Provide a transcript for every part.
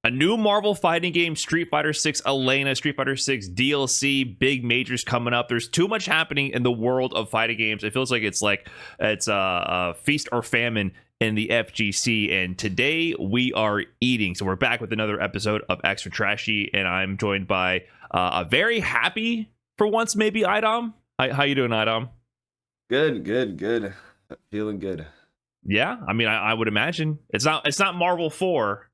A new Marvel fighting game, Street Fighter 6 Elena, Street Fighter 6 DLC, big majors coming up. There's too much happening in the world of fighting games. It feels like it's a feast or famine in the FGC. And today we are eating. So we're back with another episode of Extra Trashy, and I'm joined by a very happy, for once, maybe iDom. How you doing, iDom? Good. Feeling good. Yeah, I mean, I would imagine it's not Marvel 4.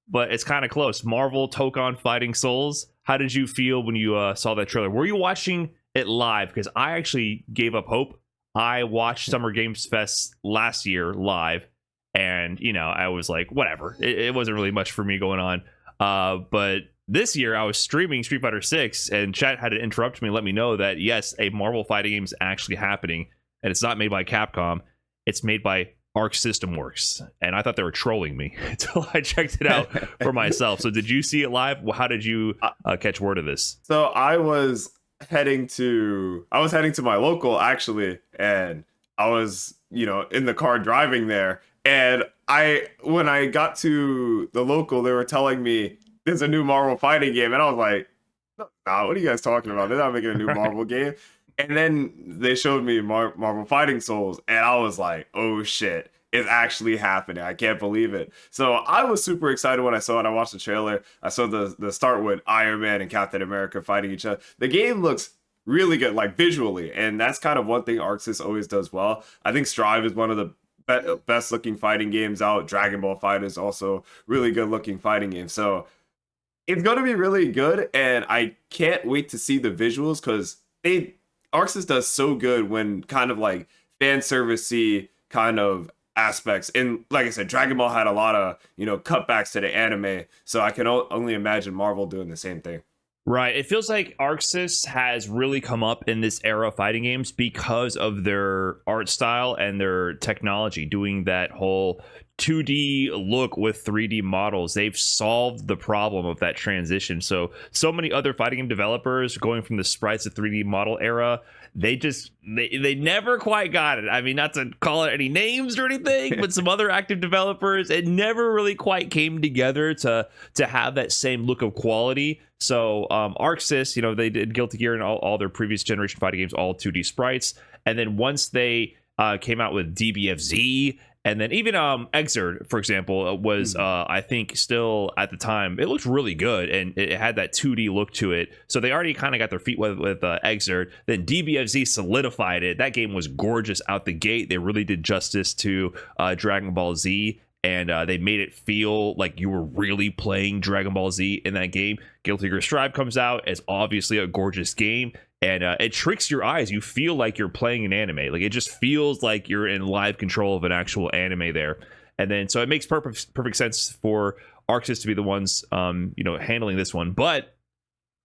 But it's kind of close. Marvel Tokon Fighting Souls. How did you feel when you saw that trailer? Were you watching it live? Because I actually gave up hope. I watched Summer Games Fest last year live, and I was like, whatever. It wasn't really much for me going on. But this year I was streaming Street Fighter 6, and chat had to interrupt me and let me know that yes, a Marvel fighting game is actually happening, and it's not made by Capcom. It's made by Arc System Works, and I thought they were trolling me until I checked it out for myself. So did you see it live? How did you catch word of this? So I was heading to my local actually, and I was in the car driving there, and when I got to the local, they were telling me there's a new Marvel fighting game, and I was like, nah, what are you guys talking about? They're not making a new Marvel game. And then they showed me Marvel Fighting Souls, and I was like, oh shit, it's actually happening. I can't believe it. So I was super excited when I saw it. I watched the trailer. I saw the start with Iron Man and Captain America fighting each other. The game looks really good, like visually, and that's kind of one thing ArcSys always does well. I think Strive is one of the best looking fighting games out. Dragon Ball FighterZ is also really good looking fighting game. So it's going to be really good, and I can't wait to see the visuals because ArcSys does so good when kind of like fan servicey kind of aspects. And like I said, Dragon Ball had a lot of, cutbacks to the anime. So I can only imagine Marvel doing the same thing. Right. It feels like ArcSys has really come up in this era of fighting games because of their art style and their technology, doing that whole 2D look with 3D models. They've solved the problem of that transition. So many other fighting game developers going from the sprites to 3D model era, they never quite got it. I mean, not to call it any names or anything, but some other active developers, it never really quite came together to have that same look of quality. So ArcSys, they did Guilty Gear and all their previous generation fighting games, all 2D sprites. And then once they came out with DBFZ, and then even Exerd, for example, was, I think, still at the time, it looked really good, and it had that 2D look to it. So they already kind of got their feet wet with Exerd. Then DBFZ solidified it. That game was gorgeous out the gate. They really did justice to Dragon Ball Z, and they made it feel like you were really playing Dragon Ball Z in that game. Guilty Gear Strive comes out as obviously a gorgeous game, and it tricks your eyes. You feel like you're playing an anime. Like, it just feels like you're in live control of an actual anime there. And then so it makes perfect sense for ArcSys to be the ones handling this one. But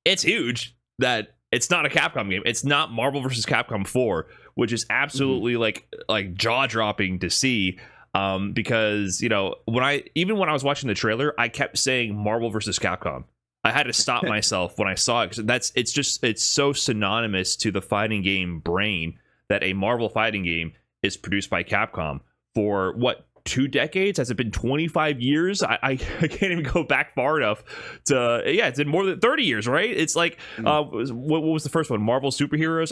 it's huge that it's not a Capcom game. It's not Marvel vs. Capcom 4, which is absolutely like jaw-dropping to see. Because when I was watching the trailer, I kept saying Marvel vs. Capcom. I had to stop myself when I saw it, because it's so synonymous to the fighting game brain that a Marvel fighting game is produced by Capcom for what, 2 decades? Has it been 25 years? I can't even go back far enough to, it's been more than 30 years, right? It's like what was the first one? Marvel Superheroes.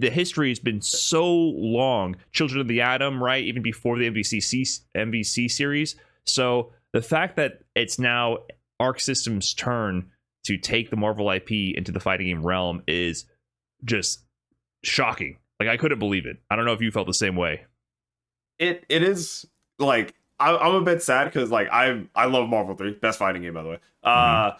The history has been so long. Children of the Atom, right? Even before the MVC series. So the fact that it's now Arc System's turn to take the Marvel IP into the fighting game realm is just shocking. Like, I couldn't believe it. I don't know if you felt the same way. It is like, I'm a bit sad because like I love Marvel 3, best fighting game by the way.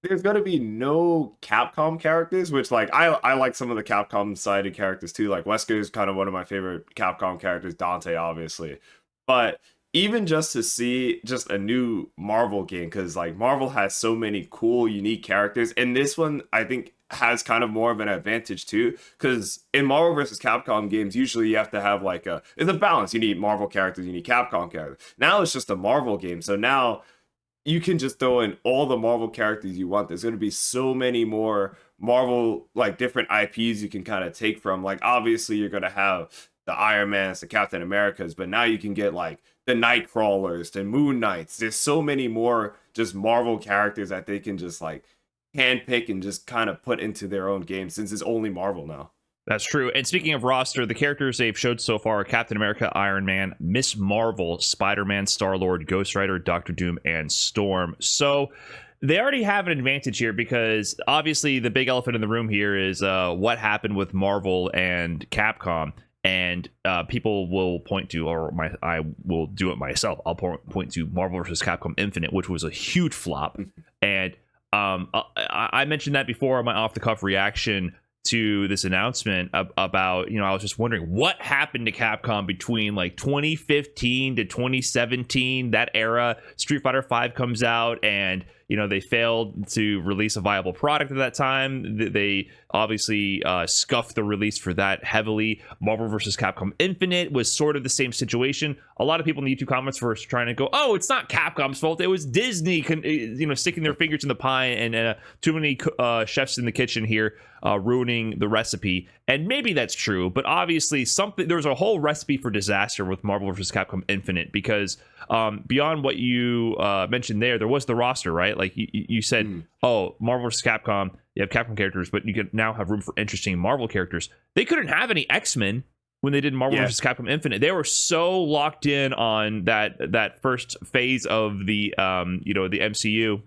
There's gonna be no Capcom characters, which like I like some of the Capcom sided characters too. Like Wesker is kind of one of my favorite Capcom characters, Dante obviously, but even just to see just a new Marvel game, because like Marvel has so many cool, unique characters, and this one I think has kind of more of an advantage too, because in Marvel vs. Capcom games, usually you have to have like it's a balance. You need Marvel characters, you need Capcom characters. Now it's just a Marvel game, so now you can just throw in all the Marvel characters you want. There's going to be so many more Marvel like different IPs you can kind of take from. Like obviously you're going to have the Iron Mans, the Captain Americas, but now you can get like the Nightcrawlers, the Moon Knights. There's so many more just Marvel characters that they can just like handpick and just kind of put into their own game since it's only Marvel now. That's true. And speaking of roster, the characters they've showed so far are Captain America, Iron Man, Miss Marvel, Spider-Man, Star-Lord, Ghost Rider, Doctor Doom, and Storm. So they already have an advantage here because obviously the big elephant in the room here is what happened with Marvel and Capcom. And people will point to, I will do it myself. I'll point to Marvel vs. Capcom Infinite, which was a huge flop. And I mentioned that before on my off-the-cuff reaction to this announcement about, I was just wondering what happened to Capcom between like 2015 to 2017, that era. Street Fighter V comes out and they failed to release a viable product at that time. They obviously scuffed the release for that heavily. Marvel vs. Capcom Infinite was sort of the same situation. A lot of people in the YouTube comments were trying to go, oh, it's not Capcom's fault. It was Disney, sticking their fingers in the pie and too many chefs in the kitchen here ruining the recipe. And maybe that's true, but obviously there's a whole recipe for disaster with Marvel vs. Capcom Infinite because beyond what you mentioned there was the roster, right? Like you said, oh, Marvel vs. Capcom, you have Capcom characters, but you can now have room for interesting Marvel characters. They couldn't have any X-Men when they did Marvel vs. Capcom Infinite. They were so locked in on that first phase of the the MCU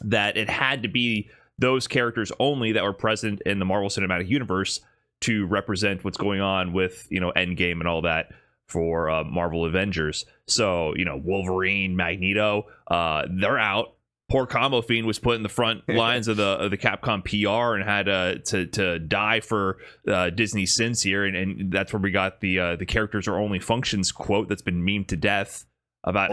that it had to be those characters only that were present in the Marvel Cinematic Universe to represent what's going on with Endgame and all that for Marvel Avengers. So Wolverine, Magneto, they're out. Poor Combo Fiend was put in the front lines of the Capcom PR and had to die for Disney's sins here, and that's where we got the characters are only functions quote that's been memed to death about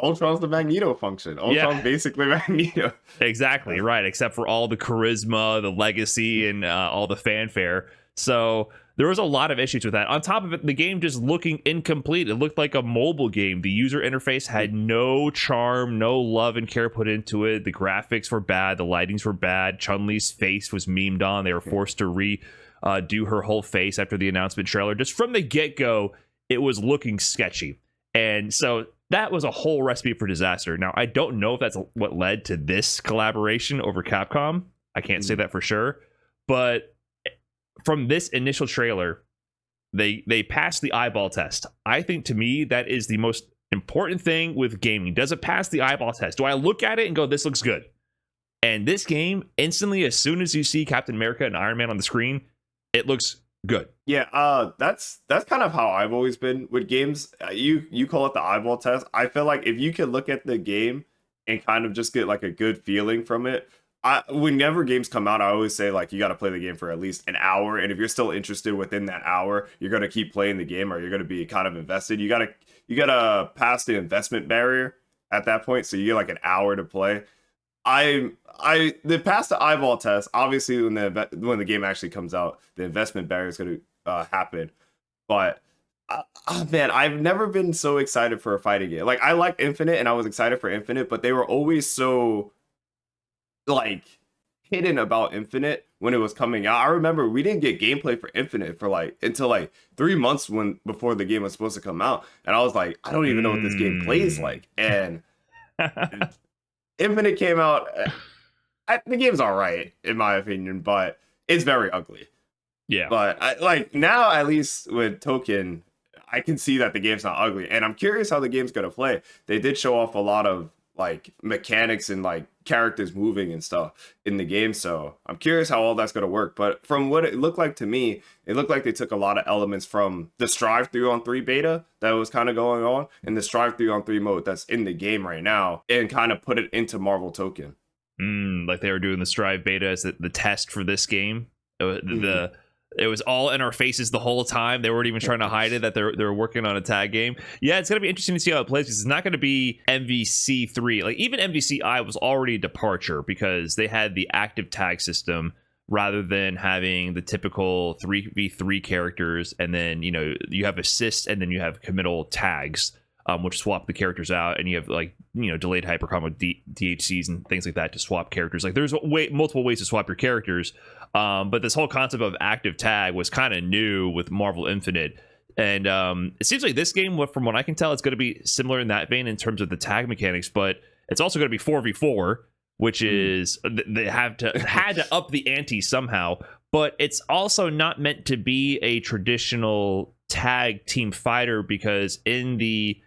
Ultron's the Magneto function. Ultron's basically Magneto. Exactly, right, except for all the charisma, the legacy, and all the fanfare. So there was a lot of issues with that. On top of it, the game just looking incomplete. It looked like a mobile game. The user interface had no charm, no love and care put into it. The graphics were bad. The lightings were bad. Chun-Li's face was memed on. They were forced to do her whole face after the announcement trailer. Just from the get-go, it was looking sketchy. And so that was a whole recipe for disaster. Now, I don't know if that's what led to this collaboration over Capcom. I can't say that for sure. But from this initial trailer, they passed the eyeball test. I think, to me, that is the most important thing with gaming. Does it pass the eyeball test? Do I look at it and go, this looks good? And this game, instantly, as soon as you see Captain America and Iron Man on the screen, it looks good. Yeah, that's kind of how I've always been with games. You call it the eyeball test. I feel like if you can look at the game and kind of just get like a good feeling from it, whenever games come out, I always say like you got to play the game for at least an hour, and if you're still interested within that hour, you're gonna keep playing the game, or you're gonna be kind of invested. You gotta pass the investment barrier at that point, so you get like an hour to play. They passed the eyeball test. Obviously, when the game actually comes out, the investment barrier is going to happen. But man, I've never been so excited for a fighting game. Like, I like Infinite, and I was excited for Infinite, but they were always so like hidden about Infinite when it was coming out. I remember we didn't get gameplay for Infinite for until 3 months before the game was supposed to come out, and I was like, I don't even know what this game plays like. And Infinite came out. The game's all right in my opinion, but it's very ugly. Yeah. But now, at least with Tokon, I can see that the game's not ugly, and I'm curious how the game's gonna play. They did show off a lot of mechanics and characters moving and stuff in the game, so I'm curious how all that's gonna work. But from what it looked like to me, it looked like they took a lot of elements from the Strive 3 on 3 beta that was kind of going on, and the Strive 3 on 3 mode that's in the game right now, and kind of put it into Marvel Tokon. Like they were doing the Strive beta as the test for this game. It was all in our faces the whole time. They weren't even trying to hide it that they're working on a tag game. Yeah, it's gonna be interesting to see how it plays, because it's not gonna be MVC3. Like, even MVCI was already a departure because they had the active tag system rather than having the typical 3v3 characters, and then you have assists and then you have committal tags, which swap the characters out, and you have delayed hypercombo DHCs and things like that to swap characters. Like, there's multiple ways to swap your characters, but this whole concept of active tag was kind of new with Marvel Infinite. And it seems like this game, from what I can tell, it's going to be similar in that vein in terms of the tag mechanics, but it's also going to be 4v4, which is they had to up the ante somehow. But it's also not meant to be a traditional tag team fighter, because in the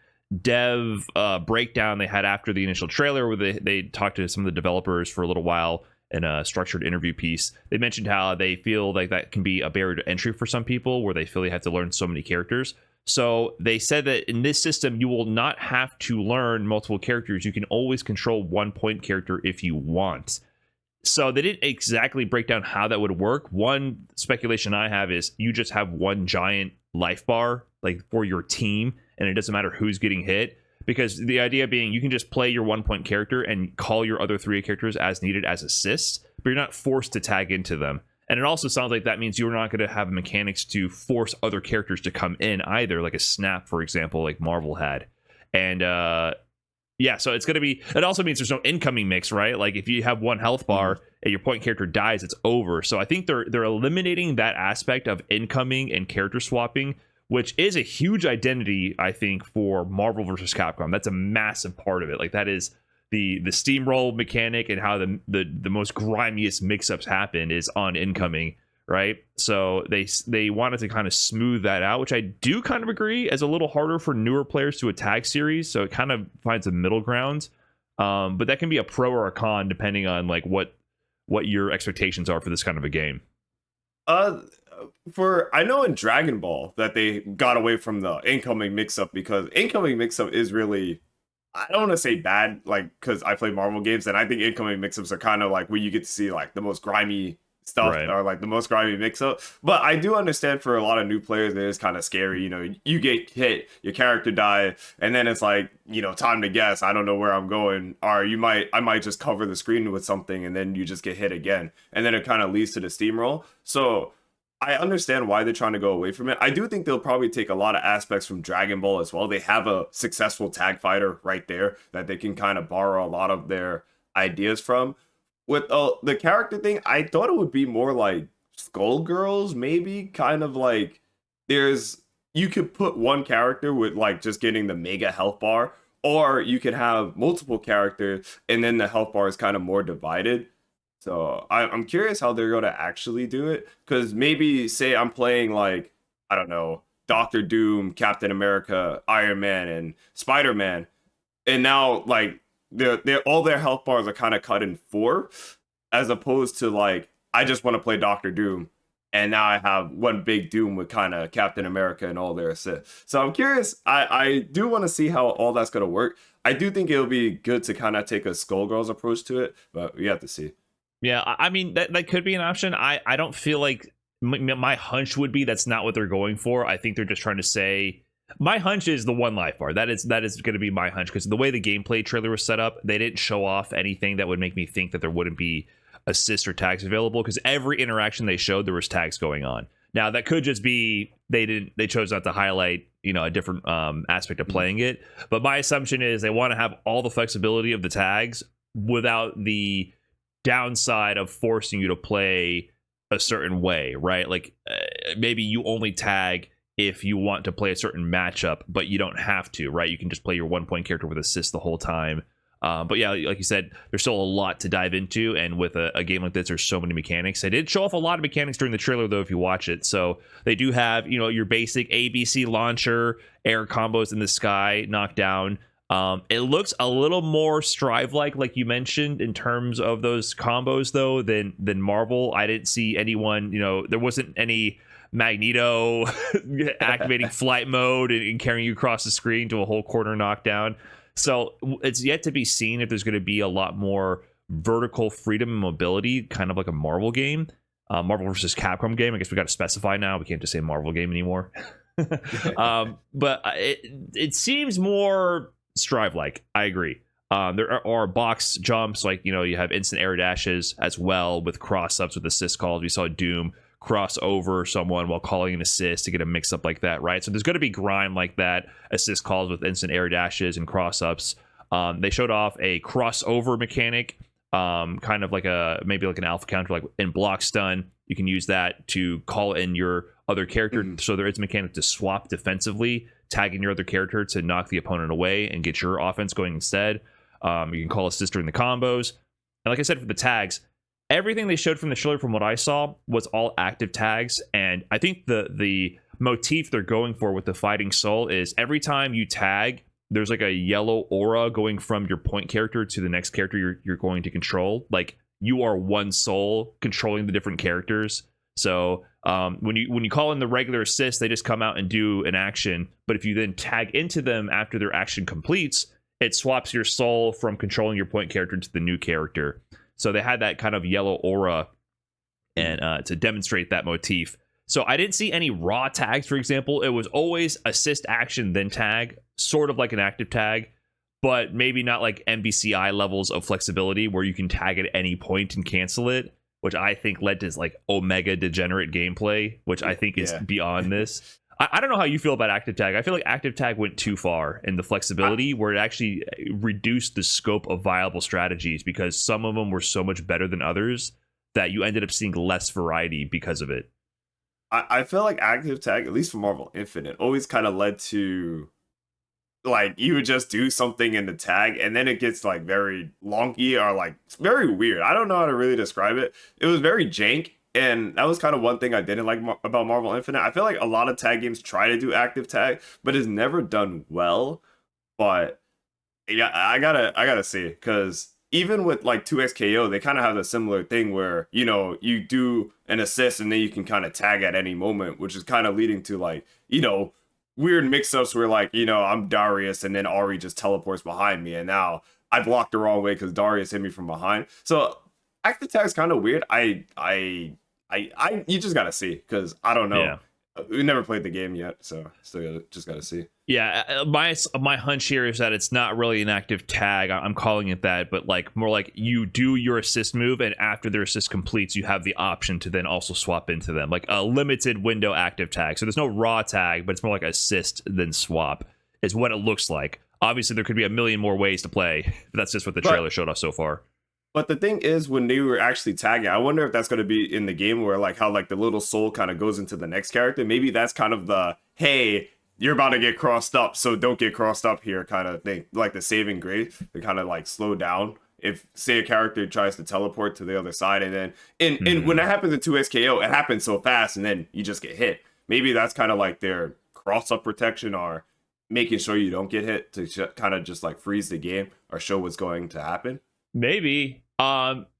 dev breakdown they had after the initial trailer, where they talked to some of the developers for a little while in a structured interview piece, they mentioned how they feel like that can be a barrier to entry for some people, where they feel they have to learn so many characters. So they said that in this system, you will not have to learn multiple characters. You can always control one point character if you want. So they didn't exactly break down how that would work. One speculation I have is you just have one giant life bar, like, for your team, and it doesn't matter who's getting hit. Because the idea being you can just play your 1 point character and call your other 3 characters as needed as assists, but you're not forced to tag into them. And it also sounds like that means you're not going to have mechanics to force other characters to come in either, like a snap, for example, like Marvel had. And yeah, so it's going to be, it also means there's no incoming mix, right? Like if you have one health bar and your point character dies, it's over. So I think they're eliminating that aspect of incoming and character swapping, which is a huge identity, I think, for Marvel versus Capcom. That's a massive part of it. Like, that is the steamroll mechanic, and how the most grimiest mix-ups happen is on incoming, right? So they wanted to kind of smooth that out, which I do kind of agree is a little harder for newer players to a tag series. So it kind of finds a middle ground. But that can be a pro or a con depending on like what your expectations are for this kind of a game. I know in Dragon Ball that they got away from the incoming mix-up, because incoming mix-up is really, I don't want to say bad, like, because I play Marvel games, and I think incoming mix-ups are kind of like where you get to see like the most grimy stuff, right, or like the most grimy mix-up. But I do understand for a lot of new players it is kind of scary. You know, you get hit, your character die, and then it's like, you know, time to guess, I don't know where I'm going, or I might just cover the screen with something and then you just get hit again, and then it kind of leads to the steamroll. So I understand why they're trying to go away from it. I do think they'll probably take a lot of aspects from Dragon Ball as well. They have a successful tag fighter right there that they can kind of borrow a lot of their ideas from. With the character thing, I thought it would be more like Skullgirls, maybe, kind of like you could put one character with like just getting the mega health bar, or you could have multiple characters and then the health bar is kind of more divided. So I'm curious how they're going to actually do it, because maybe say I'm playing like, I don't know, Doctor Doom, Captain America, Iron Man, and Spider-Man, and now like they're all their health bars are kind of cut in 4, as opposed to like I just want to play Doctor Doom, and now I have one big Doom with kind of Captain America and all their assists. So I'm curious. I do want to see how all that's going to work. I do think it'll be good to kind of take a Skullgirls approach to it, but we have to see. Yeah, I mean, that could be an option. I don't feel like my hunch would be that's not what they're going for. I think they're just trying to say, my hunch is the one life bar. That is going to be my hunch, because the way the gameplay trailer was set up, they didn't show off anything that would make me think that there wouldn't be assists or tags available, because every interaction they showed, there was tags going on. Now, that could just be they chose not to highlight, you know, a different aspect of playing it. But my assumption is they want to have all the flexibility of the tags without the downside of forcing you to play a certain way, right? Like maybe you only tag if you want to play a certain matchup, but you don't have to, right? You can just play your 1 point character with assists the whole time. But yeah, like you said, there's still a lot to dive into, and with a game like this, there's so many mechanics. They did show off a lot of mechanics during the trailer, though, if you watch it. So they do have, you know, your basic ABC launcher, air combos in the sky, knockdown. It looks a little more Strive-like you mentioned, in terms of those combos, though, than Marvel. I didn't see anyone, you know, there wasn't any Magneto activating flight mode and carrying you across the screen to a whole corner knockdown. So it's yet to be seen if there's going to be a lot more vertical freedom and mobility, kind of like a Marvel game, Marvel versus Capcom game. I guess we got to specify now. We can't just say Marvel game anymore. But it seems more Strive-like. I agree. There are box jumps, like, you know, you have instant air dashes as well with cross-ups with assist calls. We saw Doom cross over someone while calling an assist to get a mix-up like that, right? So there's going to be grime like that, assist calls with instant air dashes and cross-ups. They showed off a crossover mechanic, kind of like maybe like an alpha counter, like in block stun. You can use that to call in your other character. Mhm. So there is a mechanic to swap defensively, tagging your other character to knock the opponent away and get your offense going instead. You can call assist during the combos. And like I said, for the tags, everything they showed from the trailer, from what I saw, was all active tags. And I think the motif they're going for with the Fighting Soul is every time you tag, there's like a yellow aura going from your point character to the next character you're going to control. Like you are one soul controlling the different characters. So when you call in the regular assist, they just come out and do an action. But if you then tag into them after their action completes, it swaps your soul from controlling your point character to the new character. So they had that kind of yellow aura and to demonstrate that motif. So I didn't see any raw tags, for example. It was always assist action, then tag, sort of like an active tag, but maybe not like MBCI levels of flexibility where you can tag at any point and cancel it, which I think led to like Omega degenerate gameplay, which I think is beyond this. I don't know how you feel about active tag. I feel like active tag went too far in the flexibility where it actually reduced the scope of viable strategies because some of them were so much better than others that you ended up seeing less variety because of it. I feel like active tag, at least for Marvel Infinite, always kind of led to like you would just do something in the tag and then it gets like very lonky or like very weird. I don't know how to really describe it. It was very jank. And that was kind of one thing I didn't like about Marvel Infinite. I feel like a lot of tag games try to do active tag, but it's never done well. But yeah, I gotta see, because even with like 2XKO, they kind of have a similar thing where, you know, you do an assist and then you can kind of tag at any moment, which is kind of leading to like, you know, weird mix-ups where like, you know, I'm Darius and then Ari just teleports behind me and now I blocked the wrong way because Darius hit me from behind. So active tag is kind of weird. You just gotta see, because I don't know. Yeah. We never played the game yet, so just gotta see. Yeah, my hunch here is that it's not really an active tag. I'm calling it that, but like more like you do your assist move, and after their assist completes, you have the option to then also swap into them, like a limited window active tag. So there's no raw tag, but it's more like assist then swap is what it looks like. Obviously, there could be a million more ways to play. But that's just what the trailer showed us so far. But the thing is, when they were actually tagging, I wonder if that's going to be in the game where like how like the little soul kind of goes into the next character. Maybe that's kind of the, hey, you're about to get crossed up, so don't get crossed up here kind of thing. Like the saving grace to kind of like slow down if, say, a character tries to teleport to the other side, and then and when that happens in 2XKO, it happens so fast and then you just get hit. Maybe that's kind of like their cross up protection, or making sure you don't get hit to kind of just like freeze the game or show what's going to happen. Maybe.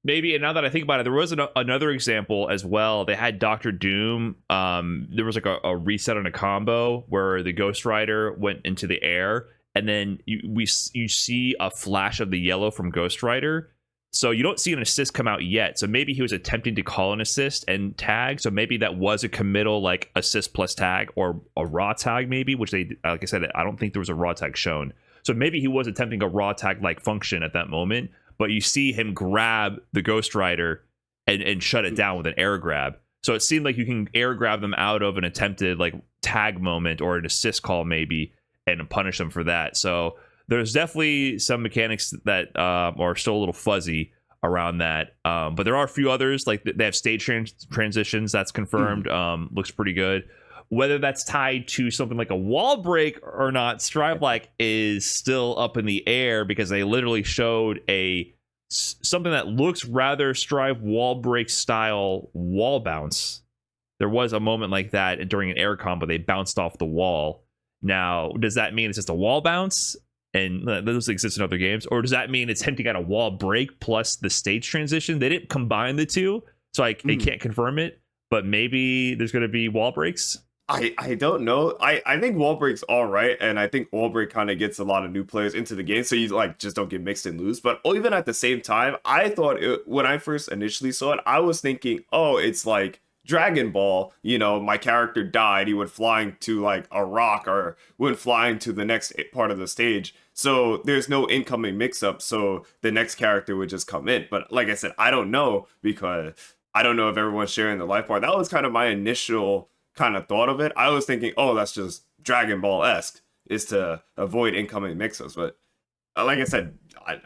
Maybe, and now that I think about it, there was another example as well. They had Doctor Doom. There was like a reset on a combo where the Ghost Rider went into the air, and then you see a flash of the yellow from Ghost Rider. So you don't see an assist come out yet. So maybe he was attempting to call an assist and tag. So maybe that was a committal like assist plus tag, or a raw tag maybe, which they, like I said, I don't think there was a raw tag shown. So maybe he was attempting a raw tag like function at that moment. But you see him grab the Ghost Rider and shut it down with an air grab. So it seemed like you can air grab them out of an attempted like tag moment or an assist call maybe, and punish them for that. So there's definitely some mechanics that are still a little fuzzy around that. But there are a few others, like they have stage transitions that's confirmed. Looks pretty good. Whether that's tied to something like a wall break or not, Strive like is still up in the air, because they literally showed something that looks rather Strive wall break style wall bounce. There was a moment like that during an air combo. They bounced off the wall. Now, does that mean it's just a wall bounce and those exist in other games, or does that mean it's hinting at a wall break plus the stage transition? They didn't combine the two, so I can't confirm it. But maybe there's going to be wall breaks. I don't know. I think wall break's all right, and I think wall break kind of gets a lot of new players into the game, so you like just don't get mixed and lose. But even at the same time, I thought when I first initially saw it, I was thinking, oh, it's like Dragon Ball. You know, my character died, he went flying to like a rock or went flying to the next part of the stage. So there's no incoming mix-up, so the next character would just come in. But like I said, I don't know, because I don't know if everyone's sharing the life bar. That was kind of my initial kind of thought of it. I was thinking, oh, that's just Dragon Ball-esque, is to avoid incoming mix-ups. But like I said,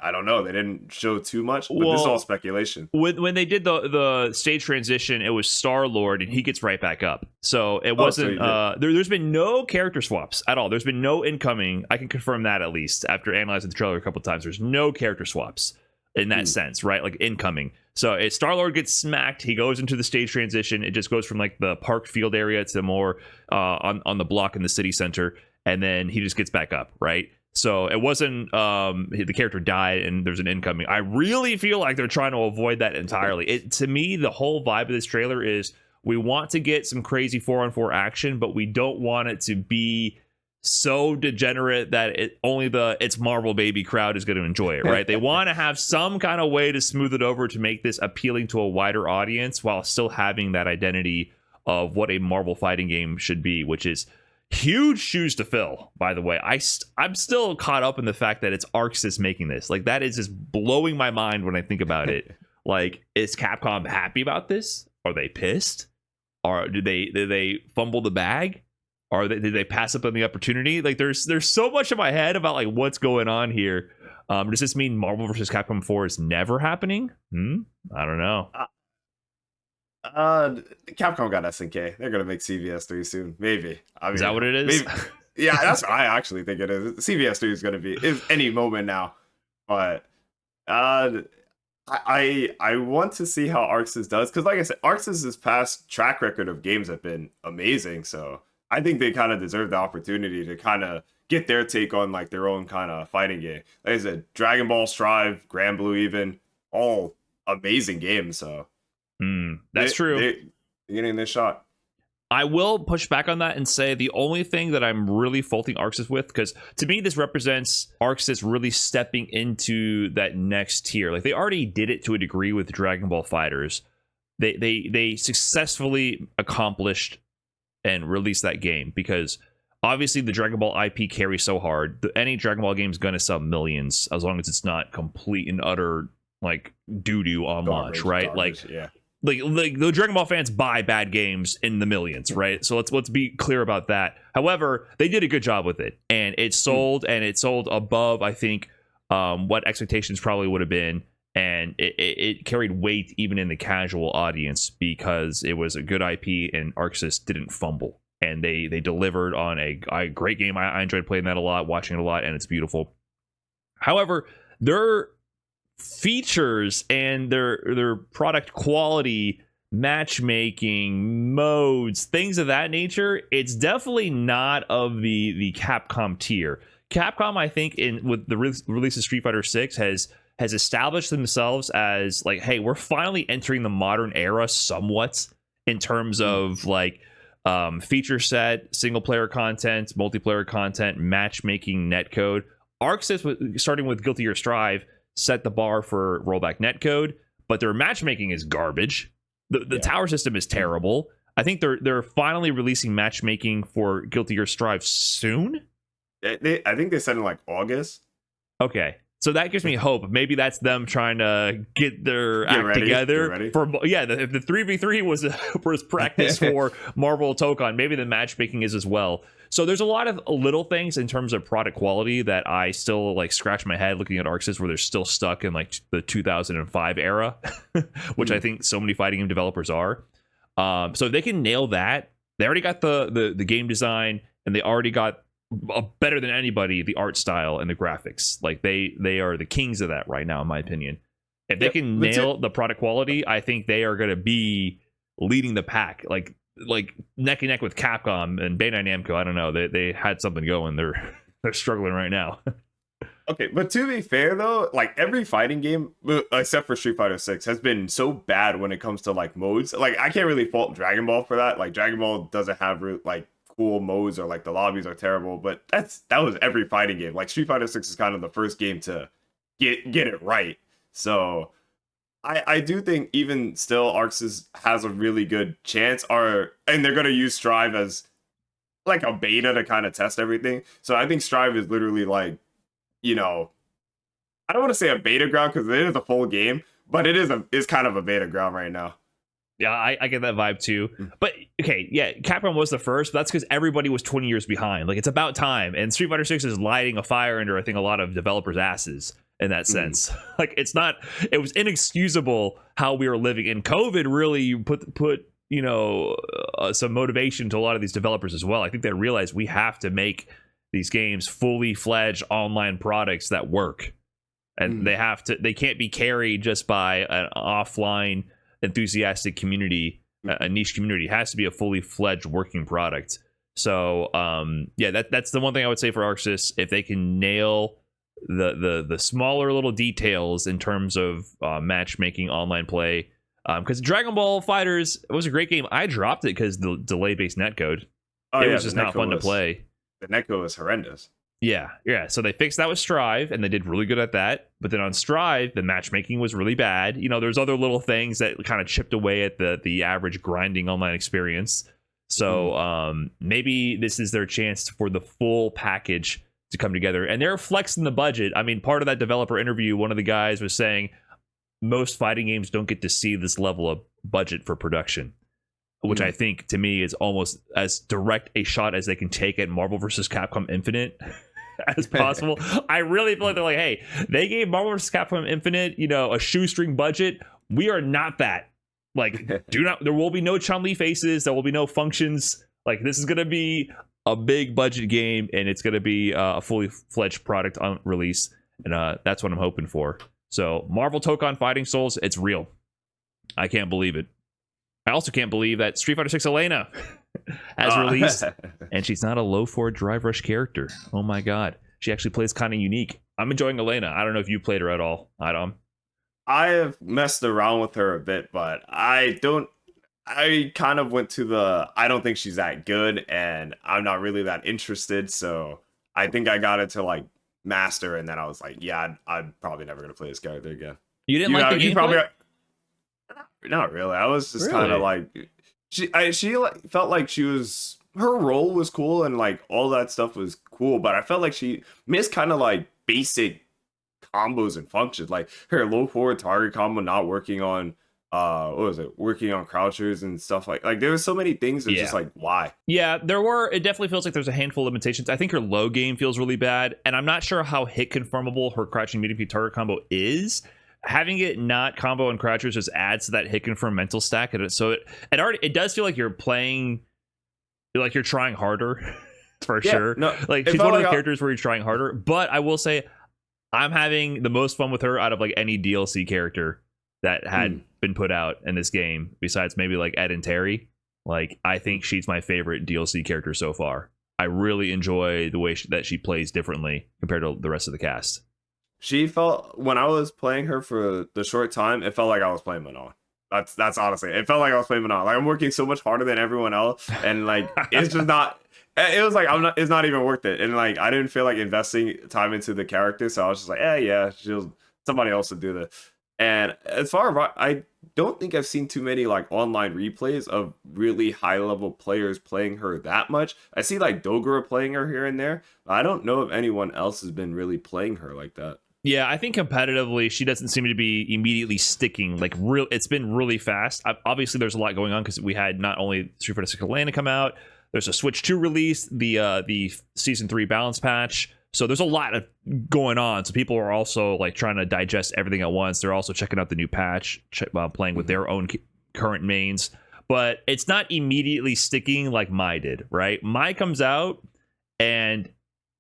I don't know. They didn't show too much, but this is all Well, speculation. when they did the stage transition, it was Star Lord, and he gets right back up. So it Oh, so wasn't. you did. There's been no character swaps at all. There's been no incoming. I can confirm that at least after analyzing the trailer a couple times. There's no character swaps in that sense, right? Like incoming. So Star Lord gets smacked. He goes into the stage transition. It just goes from like the park field area to more on the block in the city center, and then he just gets back up, right? So it wasn't the character died and there's an incoming. I really feel like they're trying to avoid that entirely. To me, the whole vibe of this trailer is we want to get some crazy 4-on-4 action, but we don't want it to be so degenerate that it's Marvel baby crowd is going to enjoy it, right? They want to have some kind of way to smooth it over to make this appealing to a wider audience while still having that identity of what a Marvel fighting game should be, which is huge shoes to fill, by the way. I'm still caught up in the fact that it's ArcSys making this. Like, that is just blowing my mind when I think about it. Like, is Capcom happy about this? Are they pissed? Or did they fumble the bag? Or did they pass up on the opportunity? Like, there's so much in my head about like what's going on here. Does this mean Marvel vs. Capcom 4 is never happening? I don't know. Capcom got SNK. They're gonna make CVS 3 soon. Maybe. I mean, Is that what it is? Maybe, yeah, that's what I actually think it is. CVS 3 is gonna be is any moment now. But I want to see how ArcSys does, because like I said, ArcSys' past track record of games have been amazing. So I think they kind of deserve the opportunity to kind of get their take on like their own kind of fighting game. Like I said, Dragon Ball Strive, Grand Blue, even all amazing games. So that's true. They're getting this shot. I will push back on that and say the only thing that I'm really faulting ArcSys with, because to me this represents ArcSys really stepping into that next tier. Like, they already did it to a degree with Dragon Ball Fighters. They successfully accomplished and released that game, because obviously the Dragon Ball IP carries so hard. Any Dragon Ball game is going to sell millions as long as it's not complete and utter like doo-doo on launch, right? Garbage, like yeah. Like the Dragon Ball fans buy bad games in the millions, right? So let's be clear about that. However, they did a good job with it, and it sold, and it sold above, I think, what expectations probably would have been, and it carried weight even in the casual audience because it was a good IP, and ArcSys didn't fumble, and they delivered on a great game. I enjoyed playing that a lot, watching it a lot, and it's beautiful. However, their features and their product quality, matchmaking, modes, things of that nature, it's definitely not of the Capcom tier. Capcom, I think, with the release of Street Fighter 6 has established themselves as like, hey, we're finally entering the modern era somewhat in terms of like feature set, single player content, multiplayer content, matchmaking, netcode. ArcSys, starting with Guilty Gear Strive, set the bar for rollback netcode, but their matchmaking is garbage. The tower system is terrible. I think they're finally releasing matchmaking for Guilty Gear Strive soon. I think they said in like August. Okay, so that gives me hope. Maybe that's them trying to get their act together for the 3v3 was practice for Marvel Tokon. Maybe the matchmaking is as well. So there's a lot of little things in terms of product quality that I still like scratch my head looking at ArcSys, where they're still stuck in like the 2005 era, which I think so many fighting game developers are. So if they can nail that, they already got the game design, and they already got better than anybody the art style and the graphics. Like they are the kings of that right now, in my opinion. If they can nail the product quality, I think they are going to be leading the pack. Like neck and neck with Capcom and Bandai Namco. I don't know. They had something going. They're struggling right now. Okay, but to be fair though, like every fighting game except for Street Fighter 6 has been so bad when it comes to like modes. Like I can't really fault Dragon Ball for that. Like Dragon Ball doesn't have like cool modes, or like the lobbies are terrible, but that was every fighting game. Like Street Fighter 6 is kind of the first game to get it right. So I do think even still ArcSys has a really good chance, and they're gonna use Strive as like a beta to kind of test everything. So I think Strive is literally like, I don't want to say a beta ground because it is a full game, but it is kind of a beta ground right now. Yeah, I get that vibe too. But okay, yeah, Capcom was the first, but that's because everybody was 20 years behind. Like, it's about time. And Street Fighter 6 is lighting a fire under, I think, a lot of developers' asses in that sense. Like, it was inexcusable how we were living. And COVID really put some motivation to a lot of these developers as well. I think they realized we have to make these games fully fledged online products that work. And they can't be carried just by an offline enthusiastic community, a niche community. It has to be a fully fledged working product. So that's the one thing I would say for Arc Sys. If they can nail the smaller little details in terms of matchmaking, online play, because Dragon Ball Fighters was a great game. I dropped it because the delay based netcode. It was just not fun to play. The netcode was horrendous. Yeah. So they fixed that with Strive, and they did really good at that. But then on Strive, the matchmaking was really bad. There's other little things that kind of chipped away at the average grinding online experience. So maybe this is their chance for the full package to come together. And they're flexing the budget. I mean, part of that developer interview, one of the guys was saying most fighting games don't get to see this level of budget for production, which I think, to me, is almost as direct a shot as they can take at Marvel vs. Capcom Infinite as possible. I really feel like they're like, hey, they gave Marvel vs. Capcom Infinite, a shoestring budget. We are not that. Like, there will be no Chun-Li faces. There will be no functions. Like, this is going to be a big budget game, and it's going to be a fully fledged product on release. And that's what I'm hoping for. So, Marvel Tokon Fighting Souls, it's real. I can't believe it. I also can't believe that Street Fighter 6 Elena has released, and she's not a low-forward Drive Rush character. Oh my god. She actually plays kind of unique. I'm enjoying Elena. I don't know if you played her at all, iDom. I have messed around with her a bit, but I kind of went to I don't think she's that good, and I'm not really that interested, so I think I got it to, like, master, and then I was like, yeah, I'm probably never going to play this character again. You didn't like the gameplay? Not really. I was just kind of like, she like, felt like her role was cool and like all that stuff was cool, but I felt like she missed kind of like basic combos and functions, like her low forward target combo not working on working on crouchers and stuff like there was so many things that's just like, why? Yeah, it definitely feels like there's a handful of limitations. I think her low game feels really bad, and I'm not sure how hit conformable her crouching medium peak target combo is. Having it not combo and crouchers just adds to that hit confirm mental stack, and so it does feel like you're playing, like you're trying harder for sure. No, like she's one of the characters where you're trying harder. But I will say, I'm having the most fun with her out of like any DLC character that had been put out in this game, besides maybe like Ed and Terry. Like, I think she's my favorite DLC character so far. I really enjoy the way that she plays differently compared to the rest of the cast. She felt, when I was playing her for the short time, it felt like I was playing Manon. That's honestly, it felt like I was playing Manon. Like, I'm working so much harder than everyone else, and like it's just not. It was like it's not even worth it, and like I didn't feel like investing time into the character, so I was just like, yeah, somebody else would do this. And as far as I don't think I've seen too many like online replays of really high level players playing her that much. I see like Dogura playing her here and there, but I don't know if anyone else has been really playing her like that. Yeah, I think competitively, she doesn't seem to be immediately sticking. Like, it's been really fast. Obviously, there's a lot going on because we had not only Street Fighter 6 Elena come out, there's a Switch 2 release, the Season 3 balance patch. So there's a lot of going on. So people are also like trying to digest everything at once. They're also checking out the new patch, playing with their own current mains. But it's not immediately sticking like Mai did, right? Mai comes out and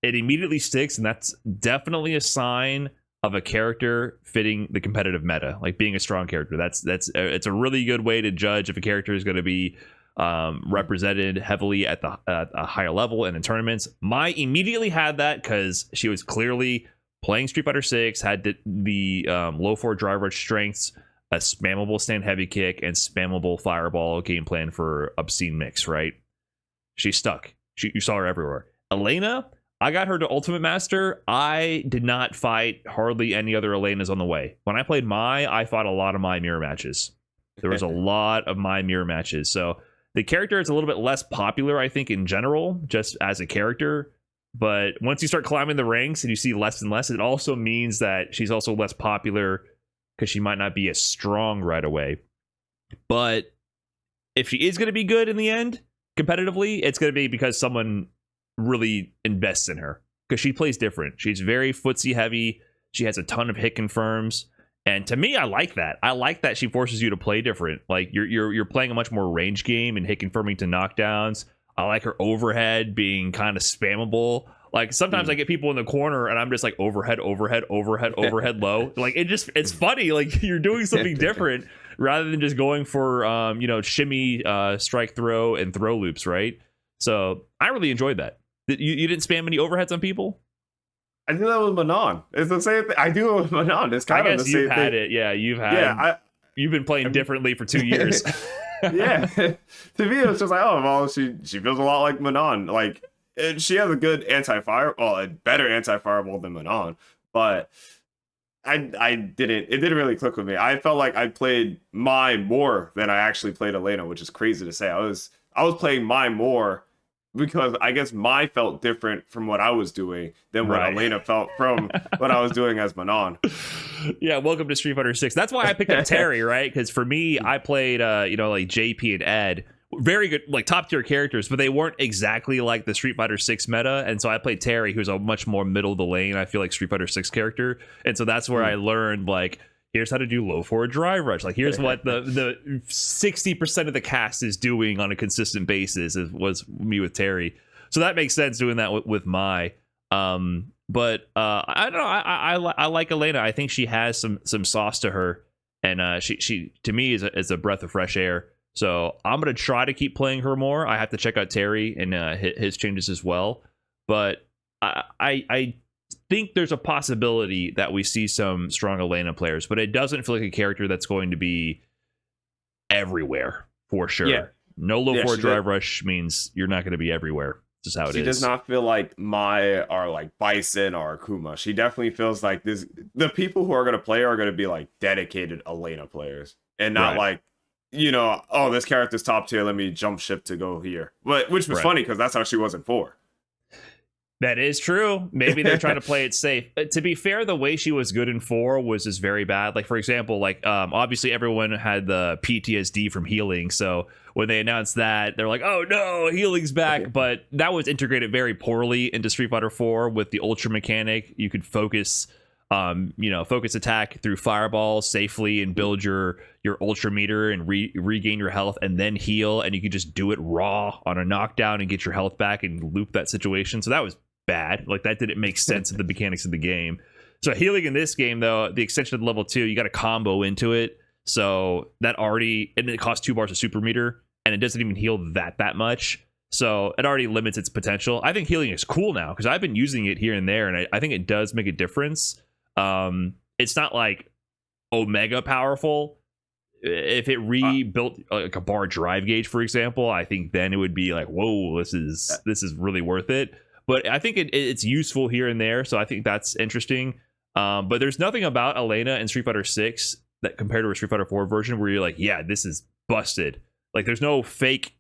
it immediately sticks, and that's definitely a sign of a character fitting the competitive meta, like being a strong character. It's a really good way to judge if a character is going to be represented heavily at a higher level and in tournaments. Mai immediately had that because she was clearly playing Street Fighter 6, had the low forward drive rush strengths, a spammable stand heavy kick, and spammable fireball game plan for obscene mix, right? She stuck. You saw her everywhere. Elena, I got her to Ultimate Master. I did not fight hardly any other Elenas on the way. When I played Mai, I fought a lot of Mai mirror matches. There was a lot of Mai mirror matches. So the character is a little bit less popular, I think, in general, just as a character. But once you start climbing the ranks and you see less and less, it also means that she's also less popular because she might not be as strong right away. But if she is going to be good in the end, competitively, it's going to be because someone really invests in her. Because she plays different. She's very footsie heavy. She has a ton of hit confirms. And to me, I like that. I like that she forces you to play different. Like you're playing a much more range game and hit confirming to knockdowns. I like her overhead being kind of spammable. Like sometimes I get people in the corner and I'm just like overhead, low. Like it's funny. Like you're doing something different rather than just going for shimmy, strike throw and throw loops, right? So I really enjoyed that. You didn't spam any overheads on people? I do that with Manon. It's the same thing. I do it with Manon. It's kind of the same thing. You've had it. Yeah, you've been playing differently for 2 years. Yeah. To me, it's just like, oh, well, she feels a lot like Manon. Like, she has a good a better anti-fireball than Manon. But it didn't really click with me. I felt like I played Mai more than I actually played Elena, which is crazy to say. I was playing Mai more because I guess Mai felt different from what I was doing than what Elena felt from what I was doing as Manon. Yeah, welcome to Street Fighter 6. That's why I picked up Terry, right? Because for me, I played like JP and Ed. Very good, like top tier characters, but they weren't exactly like the Street Fighter 6 meta. And so I played Terry, who's a much more middle of the lane, I feel like Street Fighter 6 character. And so that's where I learned, like, here's how to do low forward drive rush. Like, here's what the 60% of the cast is doing on a consistent basis. Was me with Terry. So that makes sense doing that with Mai. But I don't know. I like Elena. I think she has some sauce to her, and she to me is a breath of fresh air. So I'm gonna try to keep playing her more. I have to check out Terry and his changes as well. But I think there's a possibility that we see some strong Elena players, but it doesn't feel like a character that's going to be everywhere for sure. Yeah. No low forward drive rush means you're not going to be everywhere. Just how it is. She does not feel like Mai or like Bison or Akuma. She definitely feels like this. The people who are going to play are going to be like dedicated Elena players, and not like, oh, this character's top tier, let me jump ship to go here. But which was funny because that's how she was in 4. That is true. Maybe they're trying to play it safe. To be fair, the way she was good in 4 was just very bad. Like, for example, like obviously everyone had the PTSD from healing. So when they announced that, they're like, oh no, healing's back. But that was integrated very poorly into Street Fighter 4 with the ultra mechanic. You could focus attack through fireballs safely and build your ultra meter and regain your health and then heal. And you could just do it raw on a knockdown and get your health back and loop that situation. So that was bad. Like, that didn't make sense of the mechanics of the game. So healing in this game, though, the extension of level 2, you got to combo into it. So that already, and it costs 2 bars of super meter, and it doesn't even heal that much. So it already limits its potential. I think healing is cool now because I've been using it here and there, and I think it does make a difference. It's not like Omega powerful. If it rebuilt like a bar drive gauge, for example, I think then it would be like, whoa, this is really worth it. But I think it's useful here and there, so I think that's interesting. But there's nothing about Elena in Street Fighter 6 that compared to a Street Fighter 4 version where you're like, yeah, this is busted. Like, there's no fake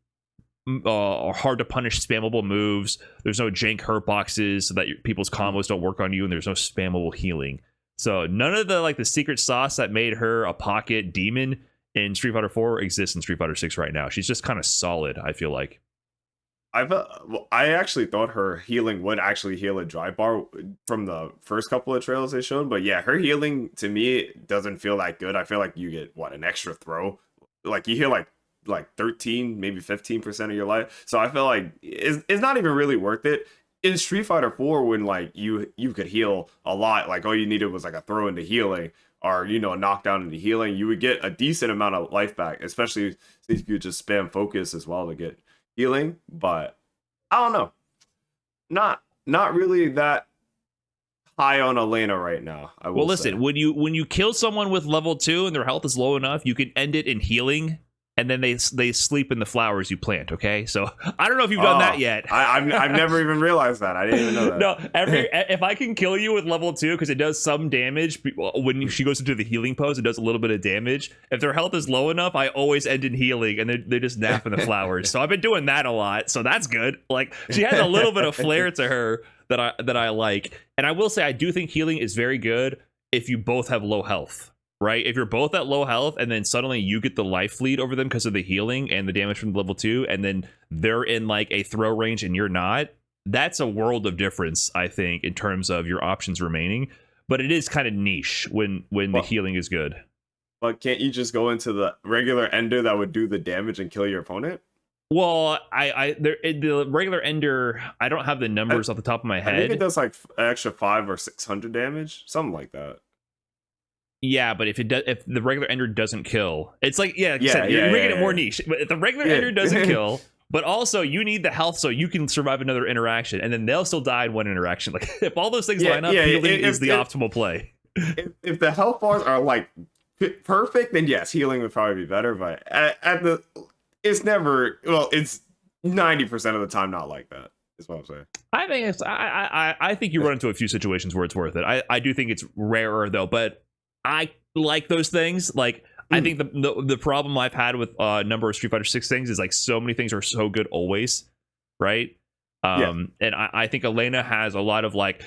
or hard to punish spammable moves. There's no jank hurt boxes so that people's combos don't work on you, and there's no spammable healing. So none of the secret sauce that made her a pocket demon in Street Fighter 4 exists in Street Fighter 6 right now. She's just kind of solid, I feel like. I actually thought her healing would actually heal a drive bar from the first couple of trailers they showed, but yeah, her healing to me doesn't feel that good. I feel like you get an extra throw, like you heal like 13, maybe 15% of your life. So I feel like it's not even really worth it. In Street Fighter 4, when like you could heal a lot, like all you needed was like a throw into healing or a knockdown into healing, you would get a decent amount of life back, especially if you could just spam focus as well to get healing. But I don't know, not really that high on Elena right now. Well, listen, when you kill someone with level 2 and their health is low enough, you can end it in healing, and then they sleep in the flowers you plant. Okay, so I don't know if you've done that yet. I've never even realized that. I didn't even know that. No, if I can kill you with level 2 because it does some damage when she goes into the healing pose, it does a little bit of damage. If their health is low enough, I always end in healing, and they just nap in the flowers. So I've been doing that a lot. So that's good. Like, she has a little bit of flair to her that I like, and I will say I do think healing is very good if you both have low health. right? If you're both at low health and then suddenly you get the life lead over them because of the healing and the damage from level 2, and then they're in like a throw range and you're not, that's a world of difference, I think, in terms of your options remaining. But it is kind of niche when the healing is good. But can't you just go into the regular ender that would do the damage and kill your opponent? Well, the regular ender, I don't have the numbers off the top of my head. I think it does like an extra 500 or 600 damage, something like that. Yeah, but if the regular ender doesn't kill, it's like you're making it more niche. But if the regular ender doesn't kill, but also you need the health so you can survive another interaction, and then they'll still die in one interaction. Like if all those things line up, healing is the optimal play. If the health bars are like perfect, then yes, healing would probably be better. But it's never. Well, it's 90% of the time not like that. Is what I'm saying. I think I think you run into a few situations where it's worth it. I do think it's rarer though, but I like those things. Like I think the problem I've had with a number of Street Fighter 6 things is like so many things are so good always, right? And I think Elena has a lot of like,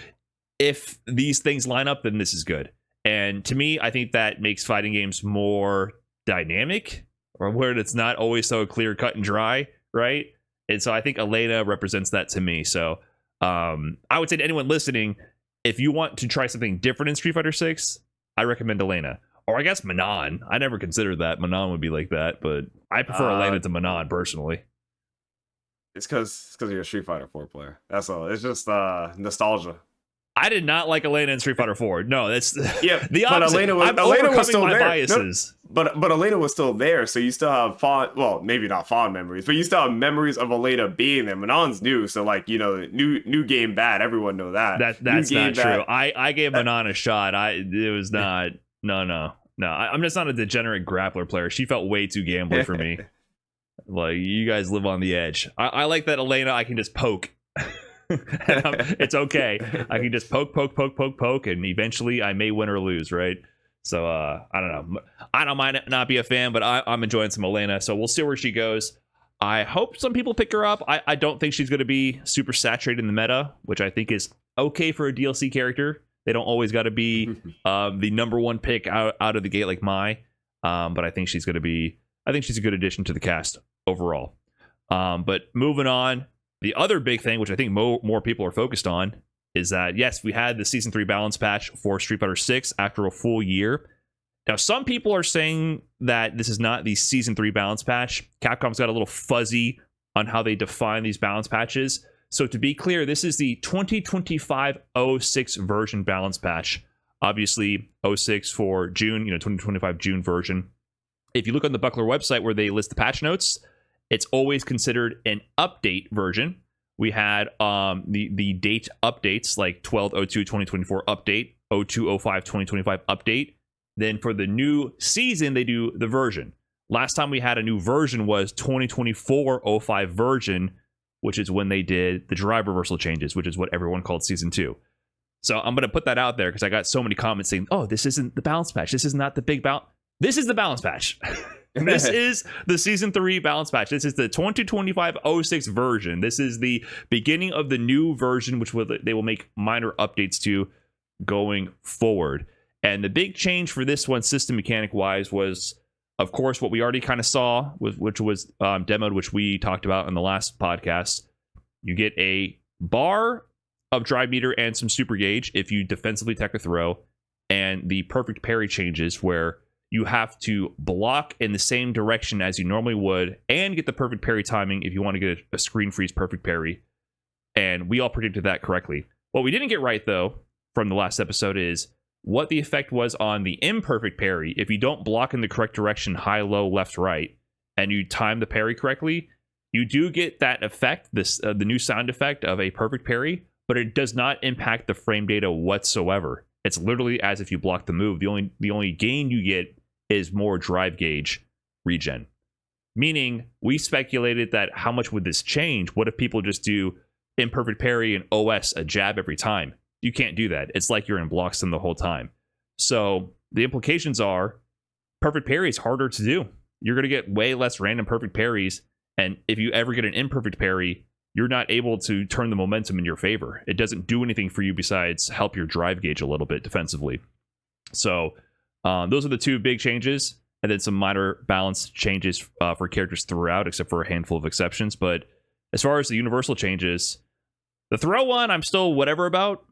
if these things line up, then this is good. And to me, I think that makes fighting games more dynamic, or where it's not always so clear cut and dry, right? And so I think Elena represents that to me. So I would say to anyone listening, if you want to try something different in Street Fighter 6, I recommend Elena. Or I guess Manon. I never considered that. Manon would be like that, but I prefer Elena to Manon personally. It's because you're a Street Fighter 4 player. That's all. It's just nostalgia. I did not like Elena in Street Fighter 4. No, that's the opposite. But Elena was still there. Biases. No, but Elena was still there, so you still have fond, well, maybe not fond memories, but you still have memories of Elena being there. Manon's new, so like, you know, new game bad. Everyone know that. That's not true. I gave Manon a shot. It was not. No. I'm just not a degenerate grappler player. She felt way too gambly for me. Like, you guys live on the edge. I like that Elena, I can just poke. It's okay. I can just poke, and eventually I may win or lose, right? So I don't know. I might not be a fan, but I'm enjoying some Elena. So we'll see where she goes. I hope some people pick her up. I don't think she's going to be super saturated in the meta, which I think is okay for a DLC character. They don't always got to be the number one pick out of the gate like Mai. But I think she's going to be. I think she's a good addition to the cast overall. But moving on. The other big thing, which I think more people are focused on, is that, yes, we had the Season 3 balance patch for Street Fighter 6 after a full year. Now, some people are saying that this is not the Season 3 balance patch. Capcom's got a little fuzzy on how they define these balance patches. So to be clear, this is the 2025-06 version balance patch. Obviously, 06 for June, 2025 June version. If you look on the Buckler website where they list the patch notes, it's always considered an update version. We had the date updates like 12/02/2024 update, 02/05/2025 update. Then for the new season, they do the version. Last time we had a new version was 2024-05 version, which is when they did the drive reversal changes, which is what everyone called Season 2. So I'm going to put that out there because I got so many comments saying, oh, this isn't the balance patch. This is not the big balance. This is the balance patch. This is the Season 3 balance patch. This is the 2025-06 version. This is the beginning of the new version, which they will make minor updates to going forward. And the big change for this one, system mechanic-wise, was, of course, what we already kind of saw, which was demoed, which we talked about in the last podcast. You get a bar of drive meter and some super gauge if you defensively tech a throw, and the perfect parry changes where you have to block in the same direction as you normally would and get the perfect parry timing if you want to get a screen freeze perfect parry. And we all predicted that correctly. What we didn't get right, though, from the last episode is what the effect was on the imperfect parry. If you don't block in the correct direction, high, low, left, right, and you time the parry correctly, you do get that effect, the new sound effect of a perfect parry, but it does not impact the frame data whatsoever. It's literally as if you block the move. The only gain you get is more drive gauge regen. Meaning, we speculated that how much would this change? What if people just do imperfect parry and OS a jab every time? You can't do that. It's like you're in blocks them the whole time. So the implications are perfect parry is harder to do. You're going to get way less random perfect parries. And if you ever get an imperfect parry, you're not able to turn the momentum in your favor. It doesn't do anything for you besides help your drive gauge a little bit defensively. So Those are the two big changes, and then some minor balance changes for characters throughout, except for a handful of exceptions. But as far as the universal changes, the throw one, I'm still whatever about,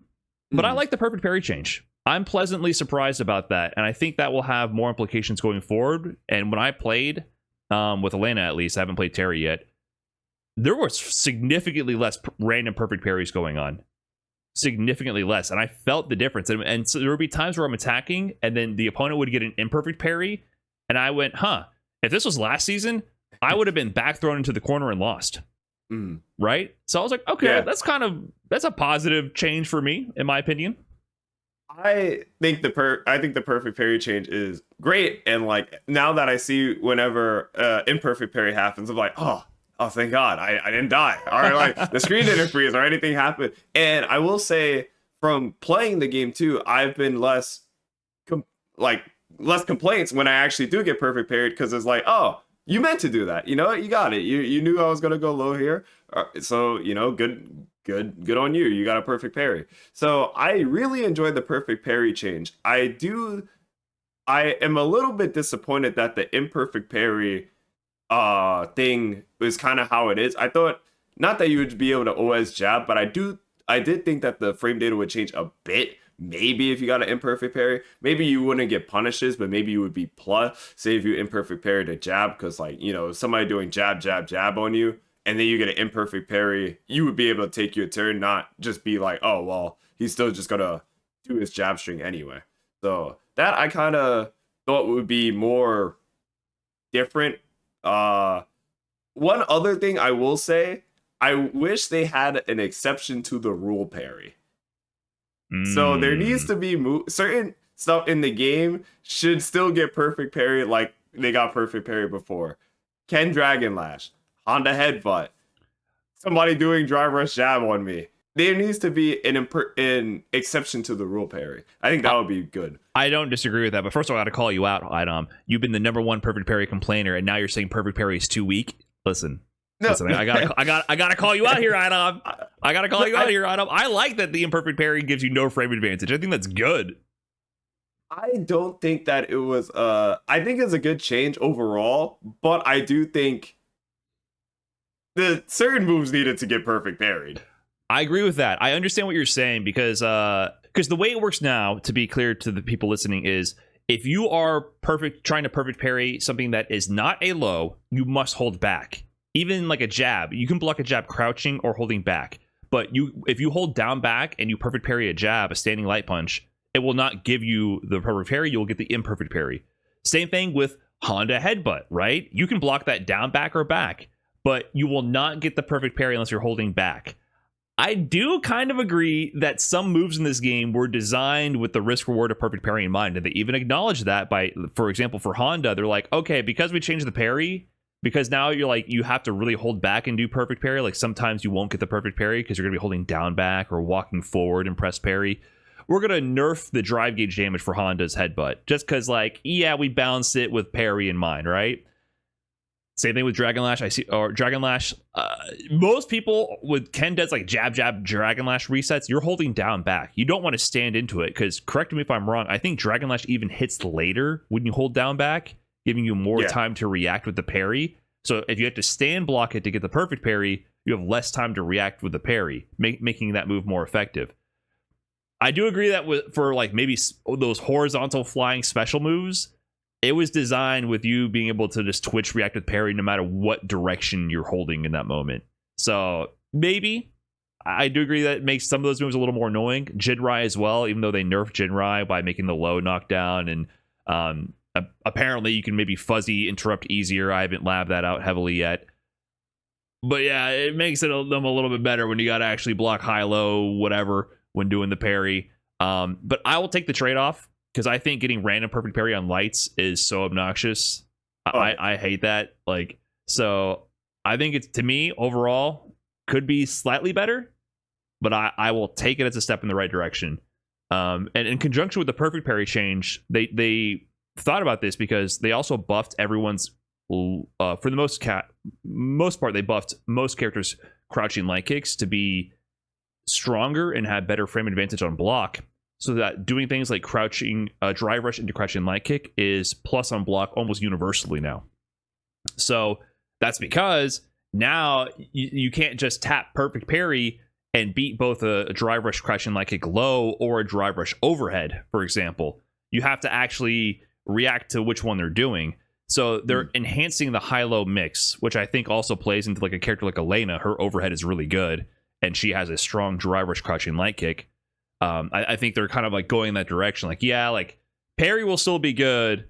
but I like the perfect parry change. I'm pleasantly surprised about that, and I think that will have more implications going forward. And when I played with Elena, at least, I haven't played Terry yet, there was significantly less random perfect parries going on. Significantly less, and I felt the difference. And so there would be times where I'm attacking, and then the opponent would get an imperfect parry, and I went, if this was last season, I would have been back thrown into the corner and lost. Right? So I was like, okay, that's a positive change for me, in my opinion. I think the perfect parry change is great, and like now that I see whenever imperfect parry happens, I'm like, oh, thank God, I didn't die. Or like the screen didn't freeze or anything happened. And I will say, from playing the game too, I've been less complaints when I actually do get perfect parried, because it's like, oh, you meant to do that. You know, you got it. You knew I was gonna go low here, so you know, good on you. You got a perfect parry. So I really enjoyed the perfect parry change. I am a little bit disappointed that the imperfect parry thing is kind of how it is. I thought not that you would be able to OS jab, but I did think that the frame data would change a bit. Maybe if you got an imperfect parry, maybe you wouldn't get punishes, but maybe you would be plus. Say if you imperfect parry to jab, because like, you know, somebody doing jab on you, and then you get an imperfect parry, you would be able to take your turn, not just be like, oh well, he's still just gonna do his jab string anyway. So that I kind of thought would be more different. One other thing I will say, I wish they had an exception to the rule parry. So there needs to be certain stuff in the game should still get perfect parry like they got perfect parry before. Ken Dragon Lash, Honda Headbutt, somebody doing drive rush jab on me. There needs to be an exception to the rule parry. I think that would be good. I don't disagree with that, but first of all, I got to call you out, iDom. You've been the #1 perfect parry complainer, and now you're saying perfect parry is too weak. Listen, I gotta call you out here, iDom. I gotta call you out here, iDom. I like that the imperfect parry gives you no frame advantage. I think that's good. I don't think that it was. I think it's a good change overall, but I do think the certain moves needed to get perfect parried. I agree with that. I understand what you're saying because the way it works now, to be clear to the people listening, is if you are trying to perfect parry something that is not a low, you must hold back. Even like a jab, you can block a jab crouching or holding back. But if you hold down back and you perfect parry a jab, a standing light punch, it will not give you the perfect parry. You'll get the imperfect parry. Same thing with Honda Headbutt, right? You can block that down back or back, but you will not get the perfect parry unless you're holding back. I do kind of agree that some moves in this game were designed with the risk reward of perfect parry in mind, and they even acknowledge that by, for example, for Honda, they're like, okay, because we changed the parry, because now you're like, you have to really hold back and do perfect parry. Like sometimes you won't get the perfect parry because you're gonna be holding down back or walking forward and press parry. We're gonna nerf the drive gauge damage for Honda's headbutt just because, like, yeah, we balanced it with parry in mind, right? Same thing with Dragon Lash. Dragon Lash. Most people with Ken does like jab, Dragon Lash resets. You're holding down back. You don't want to stand into it because, correct me if I'm wrong, I think Dragon Lash even hits later when you hold down back, giving you more time to react with the parry. So if you have to stand block it to get the perfect parry, you have less time to react with the parry, making that move more effective. I do agree that for like maybe those horizontal flying special moves, it was designed with you being able to just twitch react with parry no matter what direction you're holding in that moment. So maybe I do agree that it makes some of those moves a little more annoying. Jinrai as well, even though they nerfed Jinrai by making the low knockdown, and apparently you can maybe fuzzy interrupt easier. I haven't labbed that out heavily yet. But yeah, it makes them a little bit better when you got to actually block high-low, whatever, when doing the parry. But I will take the trade-off because I think getting random perfect parry on lights is so obnoxious. I hate that. Like, so I think it's, to me, overall, could be slightly better, but I will take it as a step in the right direction. And in conjunction with the perfect parry change, they thought about this because they also buffed everyone's, for the most part, they buffed most characters' crouching light kicks to be stronger and have better frame advantage on block. so that doing things like crouching, drive rush into crouching light kick is plus on block almost universally now. So that's because now you can't just tap perfect parry and beat both a drive rush crouching light kick low or a drive rush overhead, for example. You have to actually react to which one they're doing. So they're enhancing the high-low mix, which I think also plays into like a character like Elena. Her overhead is really good, and she has a strong drive rush crouching light kick. I think they're kind of like going in that direction. Like, yeah, like parry will still be good,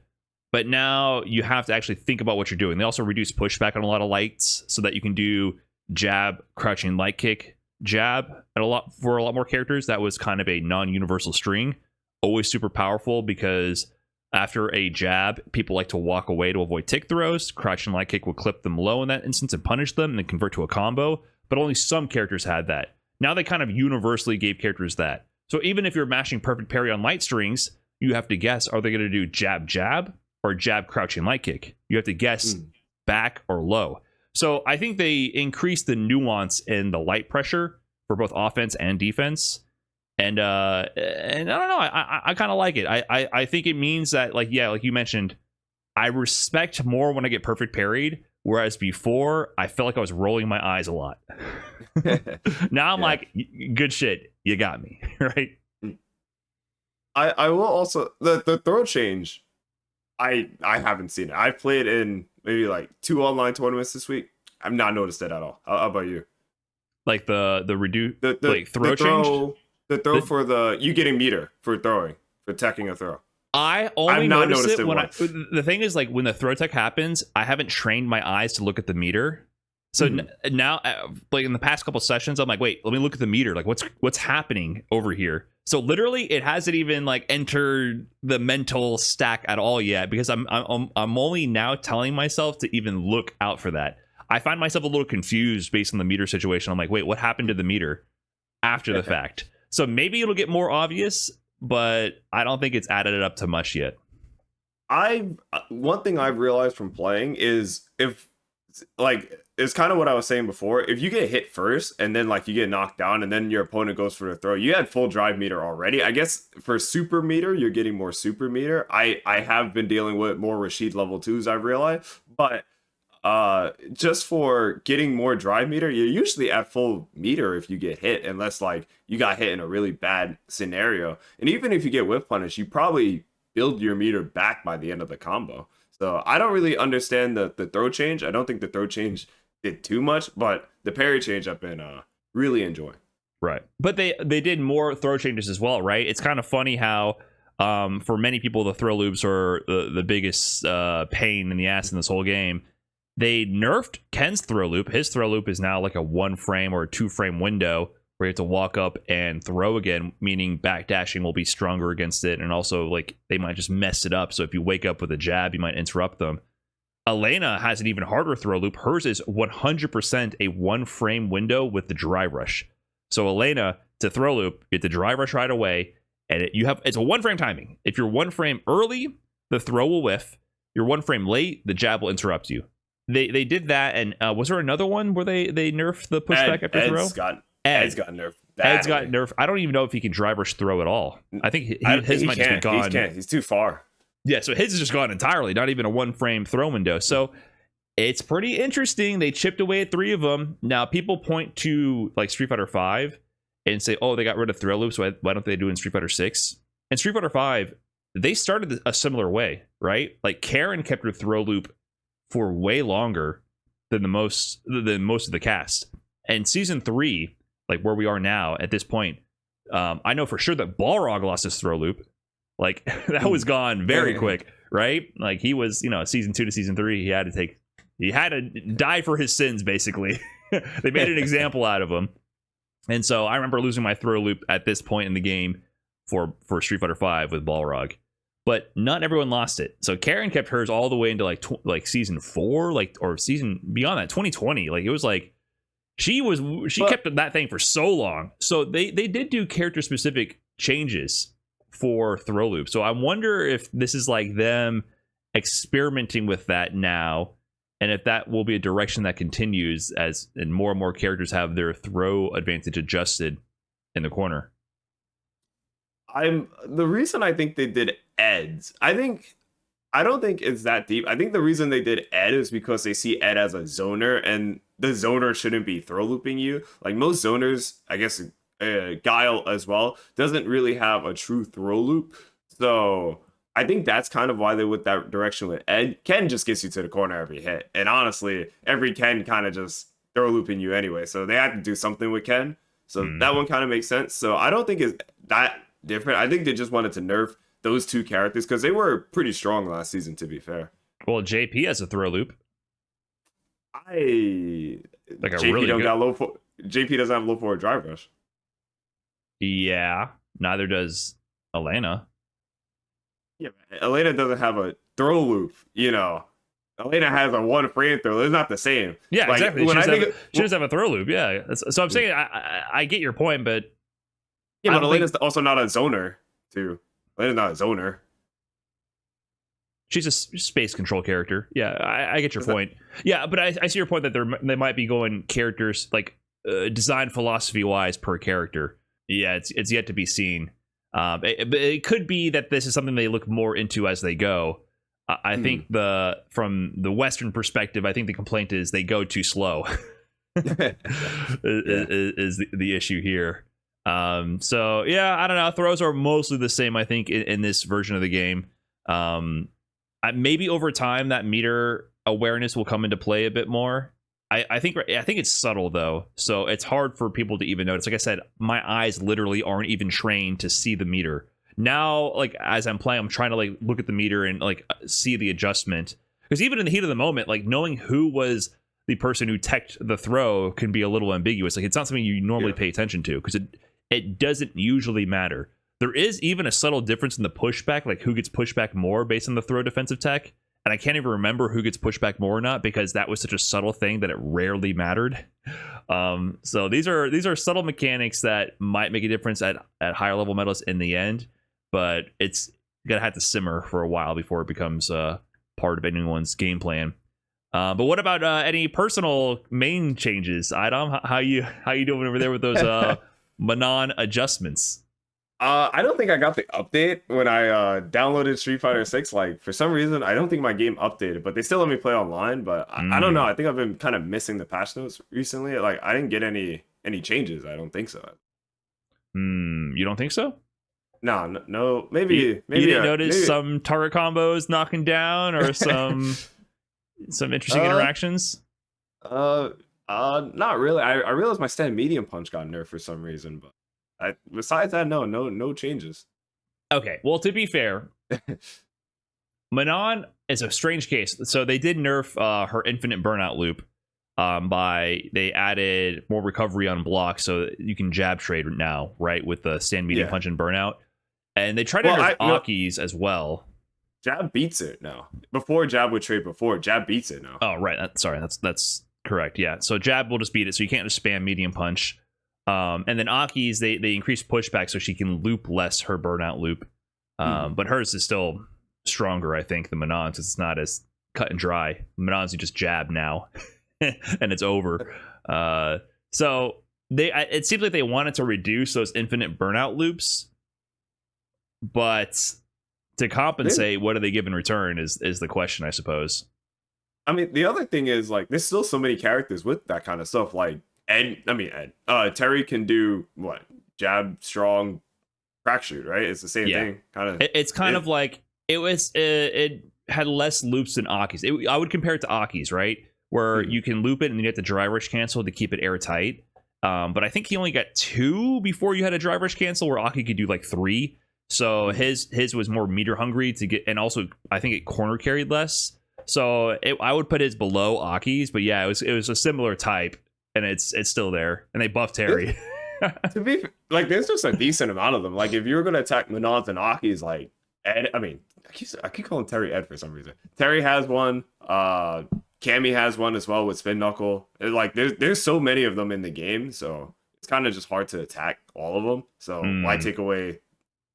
but now you have to actually think about what you're doing. They also reduce pushback on a lot of lights so that you can do jab, crouching light kick, jab and a lot more characters. That was kind of a non-universal string, always super powerful because after a jab, people like to walk away to avoid tick throws. Crouching light kick would clip them low in that instance and punish them and then convert to a combo, but only some characters had that. Now they kind of universally gave characters that. So even if you're mashing perfect parry on light strings, you have to guess, are they going to do jab jab or jab crouching light kick? You have to guess back or low. So I think they increased the nuance in the light pressure for both offense and defense. And I don't know, I kind of like it. I think it means that, like, yeah, like you mentioned, I respect more when I get perfect parried, whereas before I felt like I was rolling my eyes a lot. Now I'm like, good shit, you got me, right? I will also the throw change. I haven't seen it. I've played in maybe like 2 online tournaments this week. I've not noticed it at all. How about you? Like the reduce the like throw change. The throw for the you getting meter for throwing, for teching a throw. I only noticed it when the thing is, like, when the throw tech happens, I haven't trained my eyes to look at the meter. So now, like in the past couple sessions, I'm like, wait, let me look at the meter. Like, what's happening over here? So literally, it hasn't even like entered the mental stack at all yet, because I'm only now telling myself to even look out for that. I find myself a little confused based on the meter situation. I'm like, wait, what happened to the meter after the fact? So maybe it'll get more obvious, but I don't think it's added it up to much yet. One thing I've realized from playing is, if like, it's kind of what I was saying before, if you get hit first and then like you get knocked down and then your opponent goes for the throw, you had full drive meter already. I guess for super meter, you're getting more super meter. I have been dealing with more Rashid level 2s, I've realized, but just for getting more drive meter, you're usually at full meter if you get hit, unless like you got hit in a really bad scenario. And even if you get whip punish, you probably build your meter back by the end of the combo. So I don't really understand the throw change. I don't think the throw change did too much, but the parry change I've been really enjoying. Right, but they did more throw changes as well, right? It's kind of funny how for many people the throw loops are the biggest pain in the ass in this whole game. They nerfed Ken's throw loop. His throw loop is now like a 1 frame or a 2 frame window where you have to walk up and throw again, meaning backdashing will be stronger against it. And also, like, they might just mess it up. So if you wake up with a jab, you might interrupt them. Elena has an even harder throw loop. Hers is 100% a 1 frame window with the drive rush. So Elena, to throw loop, you get the drive rush right away. And it's a 1 frame timing. If you're 1 frame early, the throw will whiff. You're 1 frame late, the jab will interrupt you. They did that, and was there another one where they nerfed the pushback after throw? Ed's got nerfed. Ed's got nerfed. I don't even know if he can drive rush throw at all. I think his might just be gone. He can't. He's too far. Yeah, so his is just gone entirely. Not even a 1 frame throw window. So it's pretty interesting. They chipped away at 3 of them. Now people point to like Street Fighter 5 and say, oh, they got rid of throw loops. Why don't they do it in Street Fighter 6? And Street Fighter 5, they started a similar way, right? Like Karen kept her throw loop for way longer than most of the cast. And season 3, like where we are now at this point, I know for sure that Balrog lost his throw loop. Like that was gone very quick, right? Like he was, season 2 to season 3, he had to die for his sins, basically. They made an example out of him. And so I remember losing my throw loop at this point in the game for Street Fighter 5 with Balrog. But not everyone lost it. So Karen kept hers all the way into like season 4, or season beyond that, 2020. Like it was like she kept that thing for so long. So they did do character specific changes for throw loop. So I wonder if this is like them experimenting with that now, and if that will be a direction that continues and more characters have their throw advantage adjusted in the corner. I'm the reason I think they did Eds. I don't think it's that deep. I think the reason they did Ed is because they see Ed as a zoner, and the zoner shouldn't be throw looping you. Like most zoners, I guess Guile as well doesn't really have a true throw loop. So I think that's kind of why they went that direction with Ed. Ken just gets you to the corner every hit, and honestly, every Ken kind of just throw looping you anyway. So they had to do something with Ken. So that one kind of makes sense. So I don't think it's that different. I think they just wanted to nerf those two characters because they were pretty strong last season, to be fair. Well, JP has a throw loop. Like JP really don't got JP doesn't have low forward drive rush. Yeah, neither does Elena. Yeah, Elena doesn't have a throw loop. Elena has a one frame throw. It's not the same. Yeah, like, exactly. She does have a throw loop. Yeah, so I'm saying I get your point, but yeah, but Elena's also not a zoner too. Elena's not a zoner. She's a space control character. Yeah, I get your point. Yeah, but I see your point that they might be going characters like design philosophy wise per character. Yeah, it's yet to be seen. It could be that this is something they look more into as they go. I think from the Western perspective, I think the complaint is they go too slow. is the issue here. So yeah, I don't know. Throws are mostly the same, I think, in this version of the game. Maybe over time that meter awareness will come into play a bit more. I think it's subtle though, so it's hard for people to even notice. Like I said, my eyes literally aren't even trained to see the meter. Now, like as I'm playing, I'm trying to like look at the meter and like see the adjustment. Because even in the heat of the moment, like knowing who was the person who teched the throw can be a little ambiguous. Like it's not something you normally pay attention to because it doesn't usually matter. There is even a subtle difference in the pushback, like who gets pushed back more based on the throw defensive tech. And I can't even remember who gets pushed back more or not because that was such a subtle thing that it rarely mattered. So these are subtle mechanics that might make a difference at higher level metas in the end, but it's gonna have to simmer for a while before it becomes part of anyone's game plan. But what about any personal main changes, iDom? How you doing over there with those Manon adjustments? I don't think I got the update when I downloaded Street Fighter 6. Like for some reason, I don't think my game updated, but they still let me play online. But I don't know. I think I've been kind of missing the patch notes recently. Like I didn't get any changes. I don't think so. You don't think so? No. Maybe you didn't notice some target combos knocking down or some interesting interactions. Not really. I realized my stand medium punch got nerfed for some reason, but. Besides that, no changes. Okay, well, to be fair, Manon is a strange case. So they did nerf her infinite burnout loop they added more recovery on block, so you can jab trade now, right, with the stand medium punch and burnout. And they tried to nerf Aki's as well. Jab beats it now. Before jab would trade before, jab beats it now. Oh, right. That's correct. Yeah, so jab will just beat it, so you can't just spam medium punch. And then Aki's, they increase pushback so she can loop less her burnout loop. But hers is still stronger, I think, than Manon's. It's not as cut and dry. Manon's you just jab now, and it's over. So it seems like they wanted to reduce those infinite burnout loops, but to compensate, what do they give in return is the question, I suppose. I mean, the other thing is like there's still so many characters with that kind of stuff, like. Terry can do what? Jab, strong, crack shoot, right? It's the same thing. It's kind of like it had less loops than Aki's. I would compare it to Aki's, right? Where you can loop it and you get the dry rush cancel to keep it airtight. But I think he only got 2 before you had a dry rush cancel, where Aki could do like 3. So his was more meter hungry to get, and also I think it corner carried less. So I would put his below Aki's, but yeah, it was a similar type. And it's still there, and they buffed Terry. To be like, there's just a decent amount of them. Like, if you're gonna attack Manons and Aki's, like Ed, I keep calling Terry Ed for some reason. Terry has one. Cammy has one as well with Spin Knuckle. Like, there's so many of them in the game, so it's kind of just hard to attack all of them. So why take away,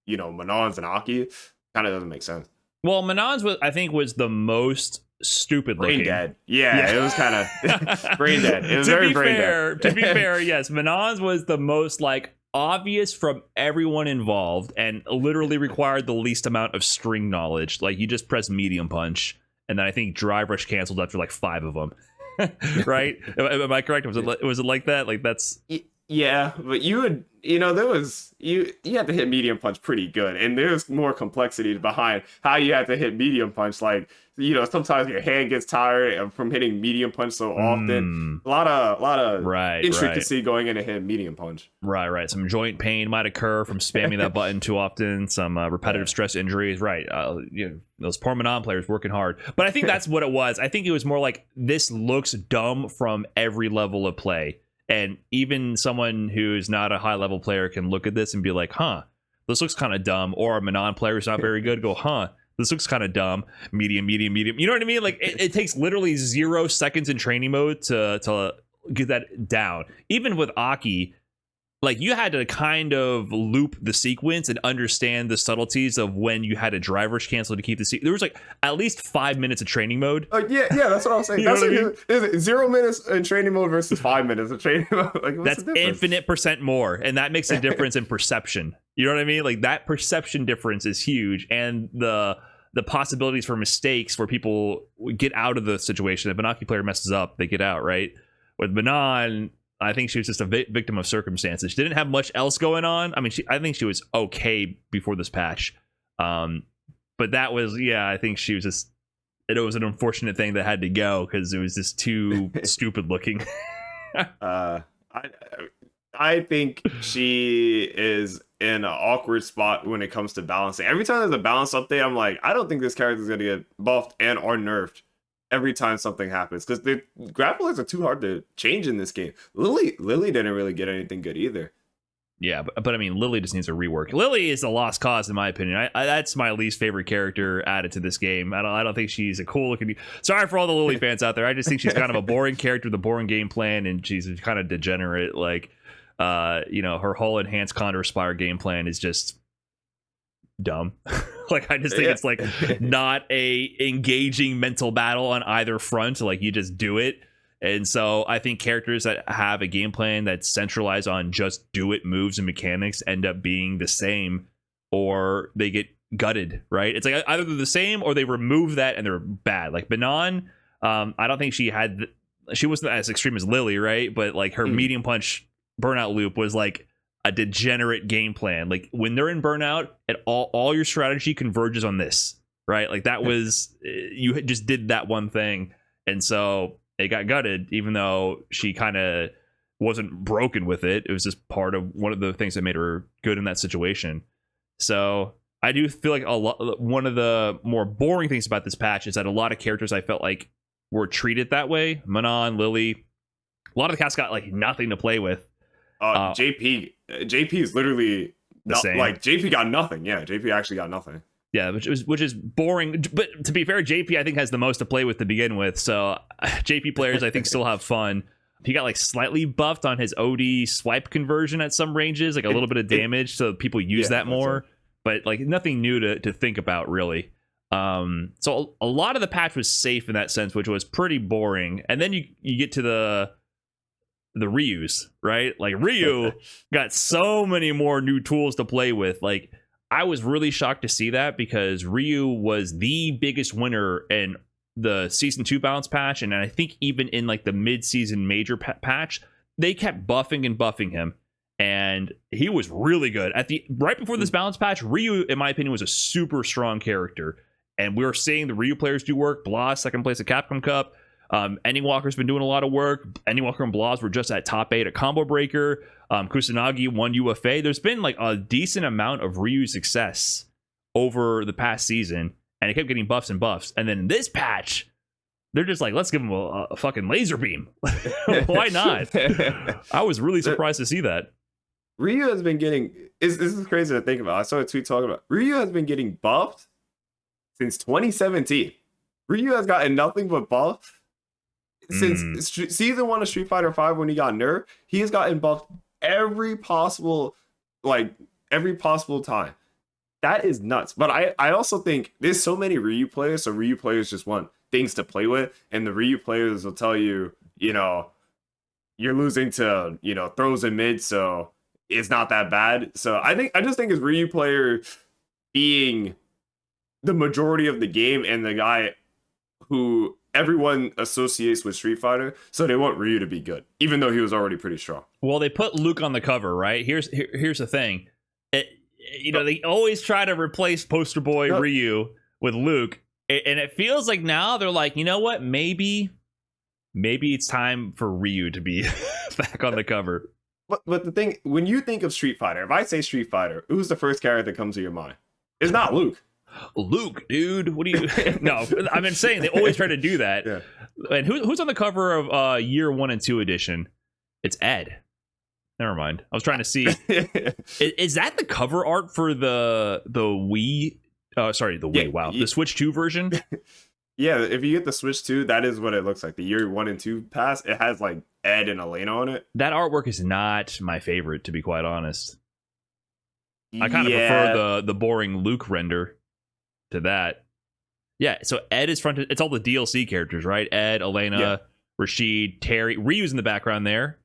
Manons and Aki? Kind of doesn't make sense. Well, Manons was the most stupid brain looking. Dead. Yeah, it was kind of brain dead. It was very brain dead. To be fair, yes, Manon's was the most like obvious from everyone involved and literally required the least amount of string knowledge. Like, you just press medium punch, and then I think drive rush canceled after like 5 of them. Right? Am I correct? Was it like that? Like, that's... Yeah, but you would, there was you had to hit medium punch pretty good, and there's more complexity behind how you had to hit medium punch. Like, sometimes your hand gets tired from hitting medium punch so often. A lot of intricacy going into hitting medium punch. Right. Some joint pain might occur from spamming that button too often. Some repetitive stress injuries. Right. Those poor Manon players working hard. But I think that's what it was. I think it was more like, this looks dumb from every level of play. And even someone who's not a high level player can look at this and be like, huh, this looks kind of dumb. Or a Manon player who's not very good, go, huh, this looks kind of dumb. Medium. You know what I mean? Like, it takes literally 0 seconds in training mode to get that down. Even with Aki, like, you had to kind of loop the sequence and understand the subtleties of when you had a drive rush cancel to keep the sequence. There was like at least 5 minutes of training mode. Yeah, that's what I was saying. That's what I mean? 0 minutes in training mode versus 5 minutes of training mode. Like, that's infinite percent more, and that makes a difference in perception. You know what I mean? Like, that perception difference is huge, and the possibilities for mistakes where people get out of the situation. If an Aki player messes up, they get out, right? With Manon, I think she was just a victim of circumstances. She didn't have much else going on. I mean, I think she was okay before this patch. But that was, I think she was just, it was an unfortunate thing that had to go because it was just too stupid looking. I think she is in an awkward spot when it comes to balancing. Every time there's a balance update, I'm like, I don't think this character is going to get buffed and or nerfed every time something happens, because the grapplers are too hard to change in this game. Lily didn't really get anything good either. Yeah, but I mean, Lily just needs a rework. Lily is a lost cause in my opinion. That's my least favorite character added to this game. I don't think she's a cool looking. Sorry for all the Lily fans out there. I just think she's kind of a boring character with a boring game plan, and she's kind of degenerate. Like, her whole enhanced Condor Spire game plan is just dumb. Like, I just think it's like not a engaging mental battle on either front. Like, you just do it. And so I think characters that have a game plan that's centralized on just do it moves and mechanics end up being the same, or they get gutted, right? It's like either they're the same or they remove that and they're bad. Like Manon, I don't think she wasn't as extreme as Lily, right? But like her medium punch burnout loop was like a degenerate game plan. Like, when they're in burnout, and all your strategy converges on this, right? Like, that was, you just did that one thing, and so it got gutted, even though she kind of wasn't broken with it. It was just part of one of the things that made her good in that situation. So I do feel like one of the more boring things about this patch is that a lot of characters I felt like were treated that way. Manon, Lily, a lot of the cast got like nothing to play with. JP is literally like, JP got nothing. Yeah, JP actually got nothing. Yeah, which is boring. But to be fair, JP I think has the most to play with to begin with. So JP players I think still have fun. He got like slightly buffed on his OD swipe conversion at some ranges, like a little bit of damage, so people use that more. But like nothing new to think about really. So a lot of the patch was safe in that sense, which was pretty boring. And then you get to the Ryus, right? Like, Ryu got so many more new tools to play with. Like, I was really shocked to see that, because Ryu was the biggest winner in the season 2 balance patch, and I think even in like the mid-season major patch, they kept buffing him, and he was really good. Right before this balance patch, Ryu, in my opinion, was a super strong character, and we were seeing the Ryu players do work. Blah, second place at Capcom Cup. Endingwalker's been doing a lot of work. Endingwalker and Blaz were just at top 8 at Combo Breaker. Kusanagi won UFA. There's been like a decent amount of Ryu success over the past season, and it kept getting buffs and buffs. And then this patch, they're just like, let's give him a fucking laser beam. Why not? I was really surprised to see that. Ryu has been getting, this is crazy to think about. I saw a tweet talking about Ryu has been getting buffed since 2017. Ryu has gotten nothing but buff since season 1 of Street Fighter V, when he got nerfed. He has gotten buffed every possible time. That is nuts. But I also think there's so many Ryu players, so Ryu players just want things to play with, and the Ryu players will tell you, you're losing to, throws and mid, so is not that bad. So I just think his Ryu player being the majority of the game and the guy who everyone associates with Street Fighter, so they want Ryu to be good, even though he was already pretty strong. Well, they put Luke on the cover, right? Here's the thing. They always try to replace poster boy Ryu with Luke, and it feels like now they're like, you know what? Maybe it's time for Ryu to be back on the cover. But the thing, when you think of Street Fighter, if I say Street Fighter, who's the first character that comes to your mind? It's not Luke. Luke, dude, what do you? No, I've been saying they always try to do that. Yeah. And who's on the cover of Year 1 and 2 edition? It's Ed. Never mind. I was trying to see. Is that the cover art for the Wii? Sorry, the Wii. Yeah, Wow, the Switch 2 version. Yeah, if you get the Switch 2, that is what it looks like. The Year 1 and 2 pass, it has like Ed and Elena on it. That artwork is not my favorite, to be quite honest. I kind of prefer the boring Luke render to that. Yeah, so Ed is fronted. It's all the DLC characters, right? Ed, Elena, Rashid, Terry. Ryu's in the background there.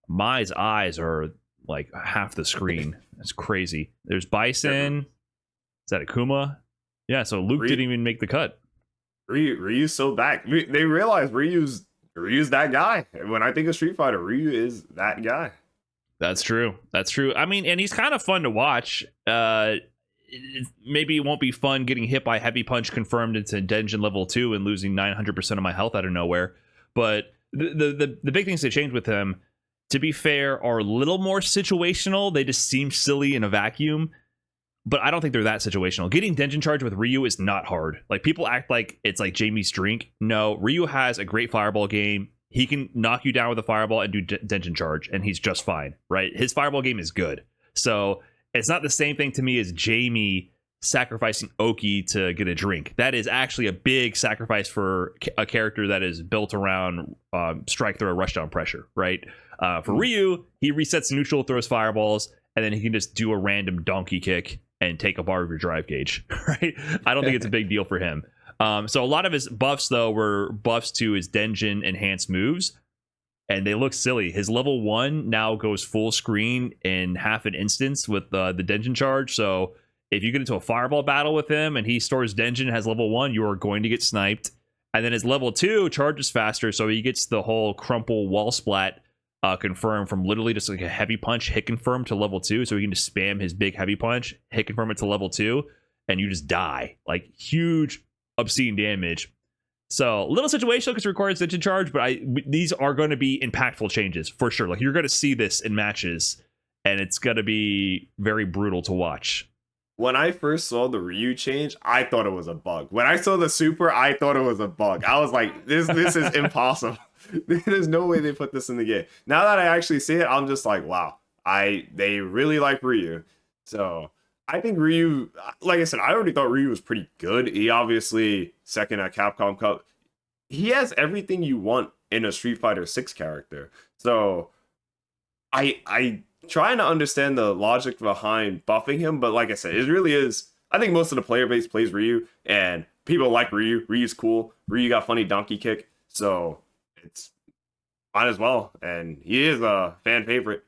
Mai's eyes are like half the screen. That's crazy. There's Bison. Is that Akuma? Yeah, so Luke didn't even make the cut. Ryu's so back. They realize Ryu's that guy. When I think of Street Fighter, Ryu is that guy. That's true. I mean, and he's kind of fun to watch. Maybe it won't be fun getting hit by Heavy Punch confirmed into Denjin level 2 and losing 900% of my health out of nowhere. But the big things that changed with him, to be fair, are a little more situational. They just seem silly in a vacuum. But I don't think they're that situational. Getting Denjin Charge with Ryu is not hard. Like, people act like it's like Jamie's drink. No, Ryu has a great fireball game. He can knock you down with a fireball and do Denjin Charge, and he's just fine, right? His fireball game is good. So it's not the same thing to me as Jamie sacrificing Oki to get a drink. That is actually a big sacrifice for a character that is built around strike throw rushdown pressure, right? For Ryu, he resets neutral, throws fireballs, and then he can just do a random donkey kick and take a bar of your drive gauge, right? I don't think it's a big deal for him. So a lot of his buffs, though, were buffs to his Denjin enhanced moves, and they look silly. His level 1 now goes full screen in half an instance with the Denjin Charge. So if you get into a fireball battle with him and he stores Denjin, has level 1, you are going to get sniped. And then his level 2 charges faster, so he gets the whole crumple wall splat confirmed from literally just like a heavy punch hit confirm to level 2, so he can just spam his big heavy punch, hit confirm it to level 2, and you just die. Like, huge obscene damage. So little situational because it requires Denjin Charge, but these are going to be impactful changes for sure. Like, you're going to see this in matches, and it's going to be very brutal to watch. When I first saw the Ryu change, I thought it was a bug. When I saw the super, I thought it was a bug. I was like, this is impossible. There's no way they put this in the game. Now that I actually see it, I'm just like, wow, they really like Ryu. So I think Ryu, like I said, I already thought Ryu was pretty good. He obviously second at Capcom Cup. He has everything you want in a Street Fighter 6 character. So I trying to understand the logic behind buffing him, but like I said, it really is. I think most of the player base plays Ryu, and people like Ryu. Ryu's cool. Ryu got funny donkey kick, so it's might as well. And he is a fan favorite.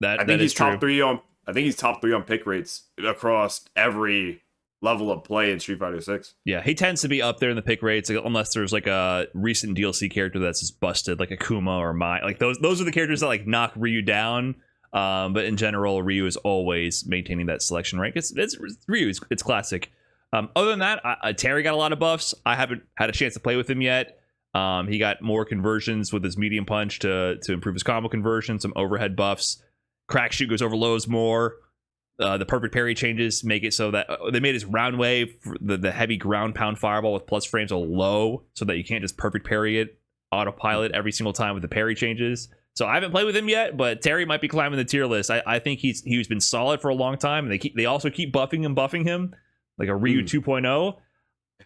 I think he's top 3 on. I think he's top 3 on pick rates across every level of play in Street Fighter 6. Yeah, he tends to be up there in the pick rates, unless there's like a recent DLC character that's just busted, like Akuma or Mai. Like those are the characters that like knock Ryu down. But in general, Ryu is always maintaining that selection rank. It's Ryu. It's classic. Other than that, Terry got a lot of buffs. I haven't had a chance to play with him yet. He got more conversions with his medium punch to improve his combo conversion. Some overhead buffs. Crack shoot goes over lows more. The perfect parry changes make it so that they made his round wave, the heavy ground pound fireball with plus frames a low, so that you can't just perfect parry it autopilot every single time with the parry changes. So I haven't played with him yet, but Terry might be climbing the tier list. I think he's been solid for a long time, and they also keep buffing him like a Ryu 2.0.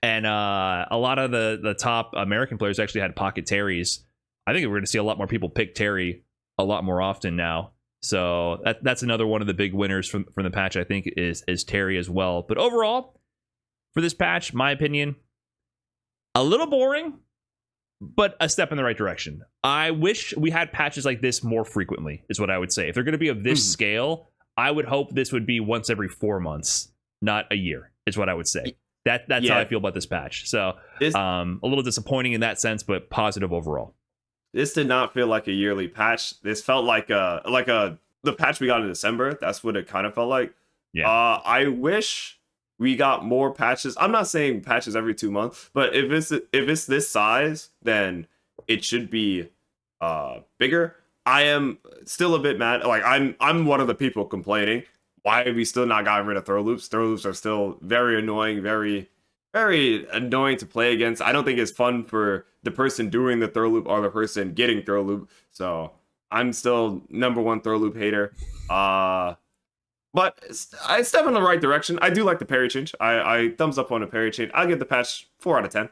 And a lot of the top American players actually had pocket Terrys. I think we're going to see a lot more people pick Terry a lot more often now. So that's another one of the big winners from the patch, I think, is Terry as well. But overall, for this patch, my opinion, a little boring. but a step in the right direction. I wish we had patches like this more frequently, is what I would say. If they're going to be of this scale, I would hope this would be once every 4 months, not a year, is what I would say. That's how I feel about this patch. So a little disappointing in that sense, but positive overall. This did not feel like a yearly patch. This felt like the patch we got in December. That's what it kind of felt like. Yeah. I wish we got more patches. I'm not saying patches every 2 months, but if it's this size, then it should be bigger. I am still a bit mad. Like I'm one of the people complaining. Why have we still not gotten rid of throw loops? Throw loops are still very annoying, very, very annoying to play against. I don't think it's fun for the person doing the throw loop or the person getting throw loop. So I'm still #1 throw loop hater. But I step in the right direction. I do like the parry change. I thumbs up on the parry change. I'll give the patch 4 out of 10.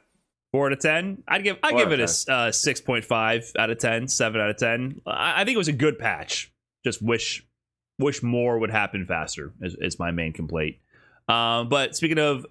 4 out of 10. I'd give it a 6.5 out of 10, 7 out of 10. I think it was a good patch. Just wish more would happen faster is my main complaint. But speaking of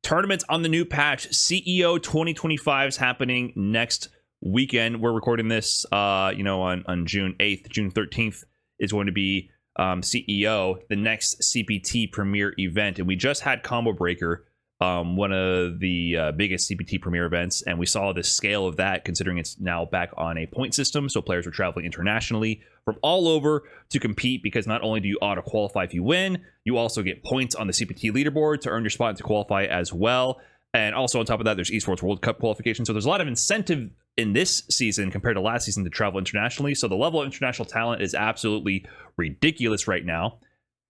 tournaments on the new patch, CEO 2025 is happening next weekend. We're recording this on June 8th. June 13th is going to be CEO, the next CPT Premier event. And we just had Combo Breaker, one of the biggest CPT Premier events, and we saw the scale of that considering it's now back on a point system. So players are traveling internationally from all over to compete, because not only do you auto qualify if you win, you also get points on the CPT leaderboard to earn your spot to qualify as well. And also on top of that, there's Esports World Cup qualification. So there's a lot of incentive in this season compared to last season to travel internationally. So the level of international talent is absolutely ridiculous right now.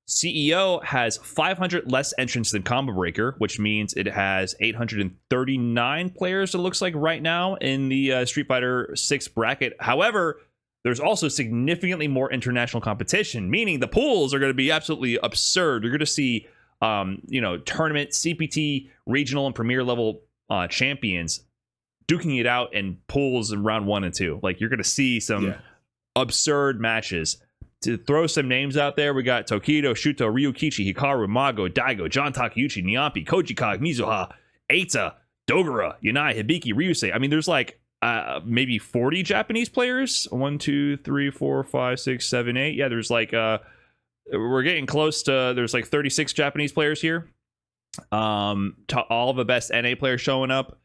CEO has 500 less entrants than Combo Breaker, which means it has 839 players, it looks like right now, in the Street Fighter 6 bracket. However, there's also significantly more international competition, meaning the pools are going to be absolutely absurd. You're going to see tournament, CPT, regional, and premier level champions duking it out in pools in round 1 and 2. Like, you're going to see some absurd matches. To throw some names out there, we got Tokido, Shuto, Ryukichi, Hikaru, Mago, Daigo, John Takeuchi, Niampi, Koji Kag, Mizuha, Eita, Dogura, Yanai, Hibiki, Ryusei. I mean, there's like maybe 40 Japanese players. 1, 2, 3, 4, 5, 6, 7, 8. Yeah, there's like we're getting close to, there's like 36 Japanese players here. To all the best NA players showing up.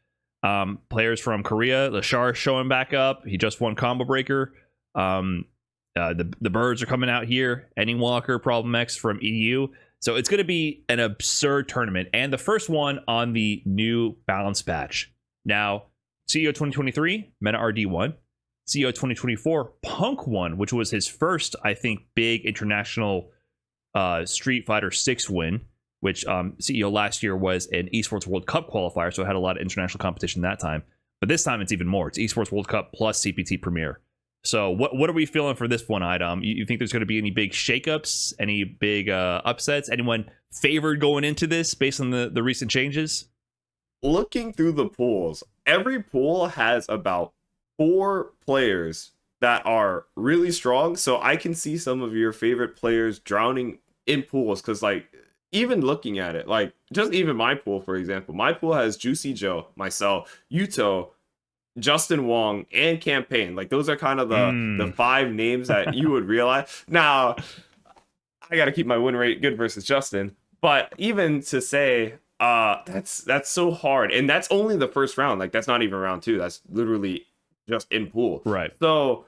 Players from Korea, Lashar showing back up. He just won Combo Breaker. The birds are coming out here. Ending Walker, Problem X from EU. So it's going to be an absurd tournament, and the first one on the new balance patch. Now, CEO 2023, Meta RD won. CEO 2024, Punk won, which was his first, I think, big international Street Fighter 6 win, which CEO last year was an Esports World Cup qualifier, so it had a lot of international competition that time. But this time it's even more. It's Esports World Cup plus CPT Premier. So what are we feeling for this one, iDom? You think there's going to be any big shakeups, any big upsets? Anyone favored going into this based on the recent changes? Looking through the pools, every pool has about 4 players that are really strong. So I can see some of your favorite players drowning in pools, because like, even looking at it, like just even my pool, for example, my pool has Juicy Joe, myself, Yuto, Justin Wong, and Campaign. Like, those are kind of the 5 names that you would realize. Now, I got to keep my win rate good versus Justin, but even to say that's so hard, and that's only the first round. Like, that's not even round 2. That's literally just in pool. Right. So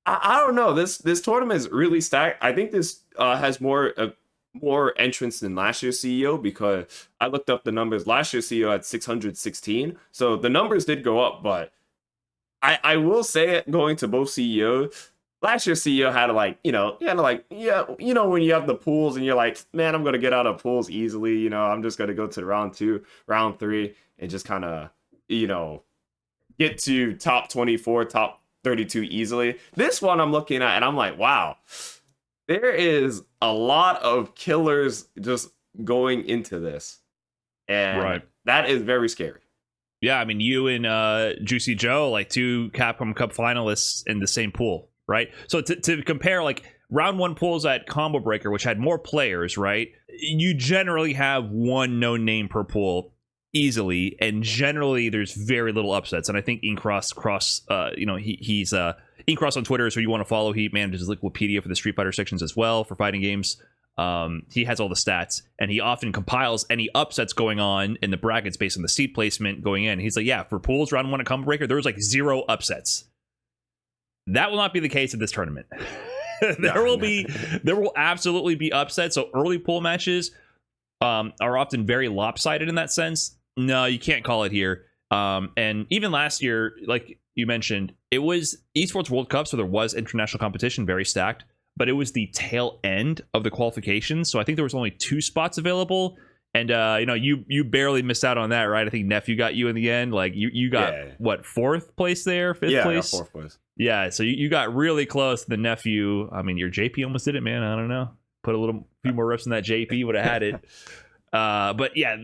I don't know. This tournament is really stacked. I think this has more entrants than last year's CEO, because I looked up the numbers. Last year's CEO had 616, so the numbers did go up. But I will say it, going to both CEOs, last year's CEO had when you have the pools and you're like, man, I'm gonna get out of pools easily. I'm just gonna go to round 2, round 3, and just kind of get to top 24, top 32 easily. This one I'm looking at and I'm like, wow. There is a lot of killers just going into this. And that is very scary. Yeah, I mean, you and Juicy Joe, like 2 Capcom Cup finalists in the same pool, right? So to compare, like, round 1 pools at Combo Breaker, which had more players, right? You generally have 1 known name per pool. easily, and generally there's very little upsets. And I think he's Inkross on Twitter is who you want to follow. He manages Wikipedia for the Street Fighter sections as well for fighting games. He has all the stats, and he often compiles any upsets going on in the brackets based on the seat placement going in. He's like, yeah, for pools round 1 at Combo Breaker, there was like 0 upsets. That will not be the case at this tournament. There will absolutely be upsets. So early pool matches are often very lopsided in that sense. No, you can't call it here. And even last year, like you mentioned, it was Esports World Cup, so there was international competition, very stacked, but it was the tail end of the qualifications. So I think there was only 2 spots available. And you barely missed out on that, right? I think Nephew got you in the end. Like you got what, 4th place there, 5th place? Yeah, 4th place. Yeah, so you got really close to the Nephew. I mean, your JP almost did it, man. I don't know. Put a few more reps in that JP, would have had it. But yeah,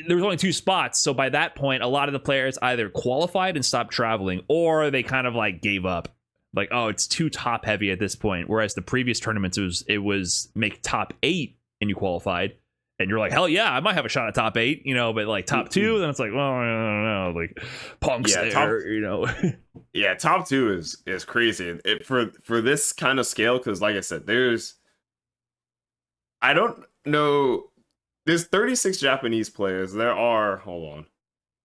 there was only 2 spots. So by that point, a lot of the players either qualified and stopped traveling, or they kind of like gave up. Like, oh, it's too top heavy at this point. Whereas the previous tournaments, it was make top 8 and you qualified. And you're like, hell yeah, I might have a shot at top 8, but like top 2, then it's like, well, I don't know, like Punk's there, Yeah, top 2 is crazy. For this kind of scale, because like I said, I don't know, there's 36 Japanese players. There are,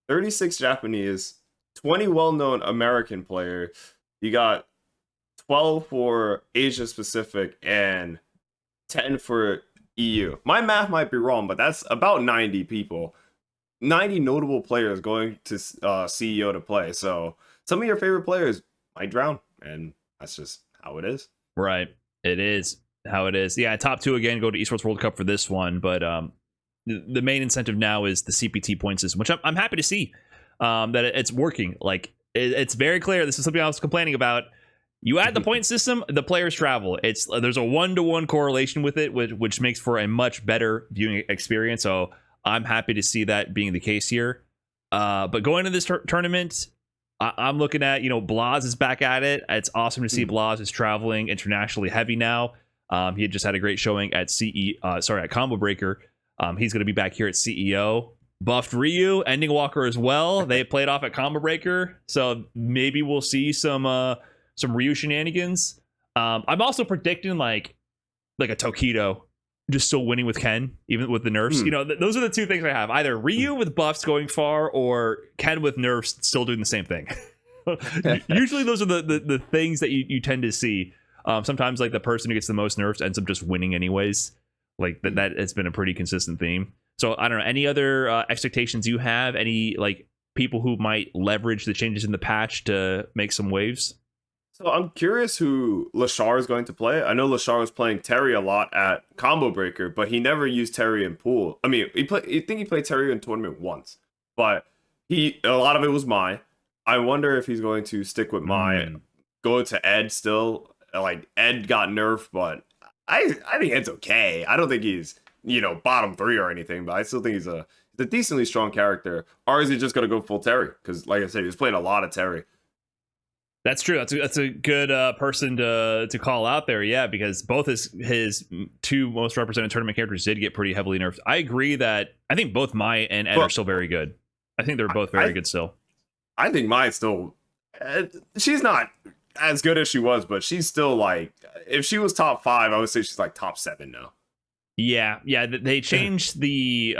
36 Japanese, 20 well-known American players. You got 12 for Asia Pacific and 10 for EU. My math might be wrong, but that's about 90 people. 90 notable players going to CEO to play. So some of your favorite players might drown, and that's just how it is. Right. It is how it is. Yeah, top 2 again go to Esports World Cup for this one, but the main incentive now is the CPT point system, which I'm happy to see that it's working. Like it's very clear. This is something I was complaining about. You add the point system, the players travel. There's a 1-to-1 correlation with it, which makes for a much better viewing experience. So I'm happy to see that being the case here. But going to this tournament, I'm looking at, Blas is back at it. It's awesome to see Blas is traveling internationally heavy now. He had just had a great showing at at Combo Breaker. He's going to be back here at CEO. Buffed Ryu, Ending Walker as well. They played off at Combo Breaker, so maybe we'll see some Ryu shenanigans. I'm also predicting like a Tokido just still winning with Ken, even with the nerfs. Those are the 2 things I have: either Ryu with buffs going far, or Ken with nerfs still doing the same thing. Usually those are the things that you tend to see. Sometimes like the person who gets the most nerfs ends up just winning anyways. Like that has been a pretty consistent theme. So I don't know, any other expectations you have? Any like people who might leverage the changes in the patch to make some waves? So I'm curious who Lashar is going to play. I know Lashar was playing Terry a lot at Combo Breaker, but he never used Terry in pool. I mean, I think he played Terry in tournament once, but a lot of it was Mai. I wonder if he's going to stick with Mai and go to Ed still. Like Ed got nerfed, but I think Ed's okay. I don't think he's bottom 3 or anything, but I still think he's a decently strong character. Or is he just going to go full Terry? Because like I said, he was playing a lot of Terry. That's true. That's a good person to call out there. Yeah, because both his 2 most represented tournament characters did get pretty heavily nerfed. I agree that I think both Mai and Ed are still very good. I think they're both very good still. I think Mai's still. She's not as good as she was, but she's still like, if she was top 5, I would say she's like top 7 now. Yeah, they changed the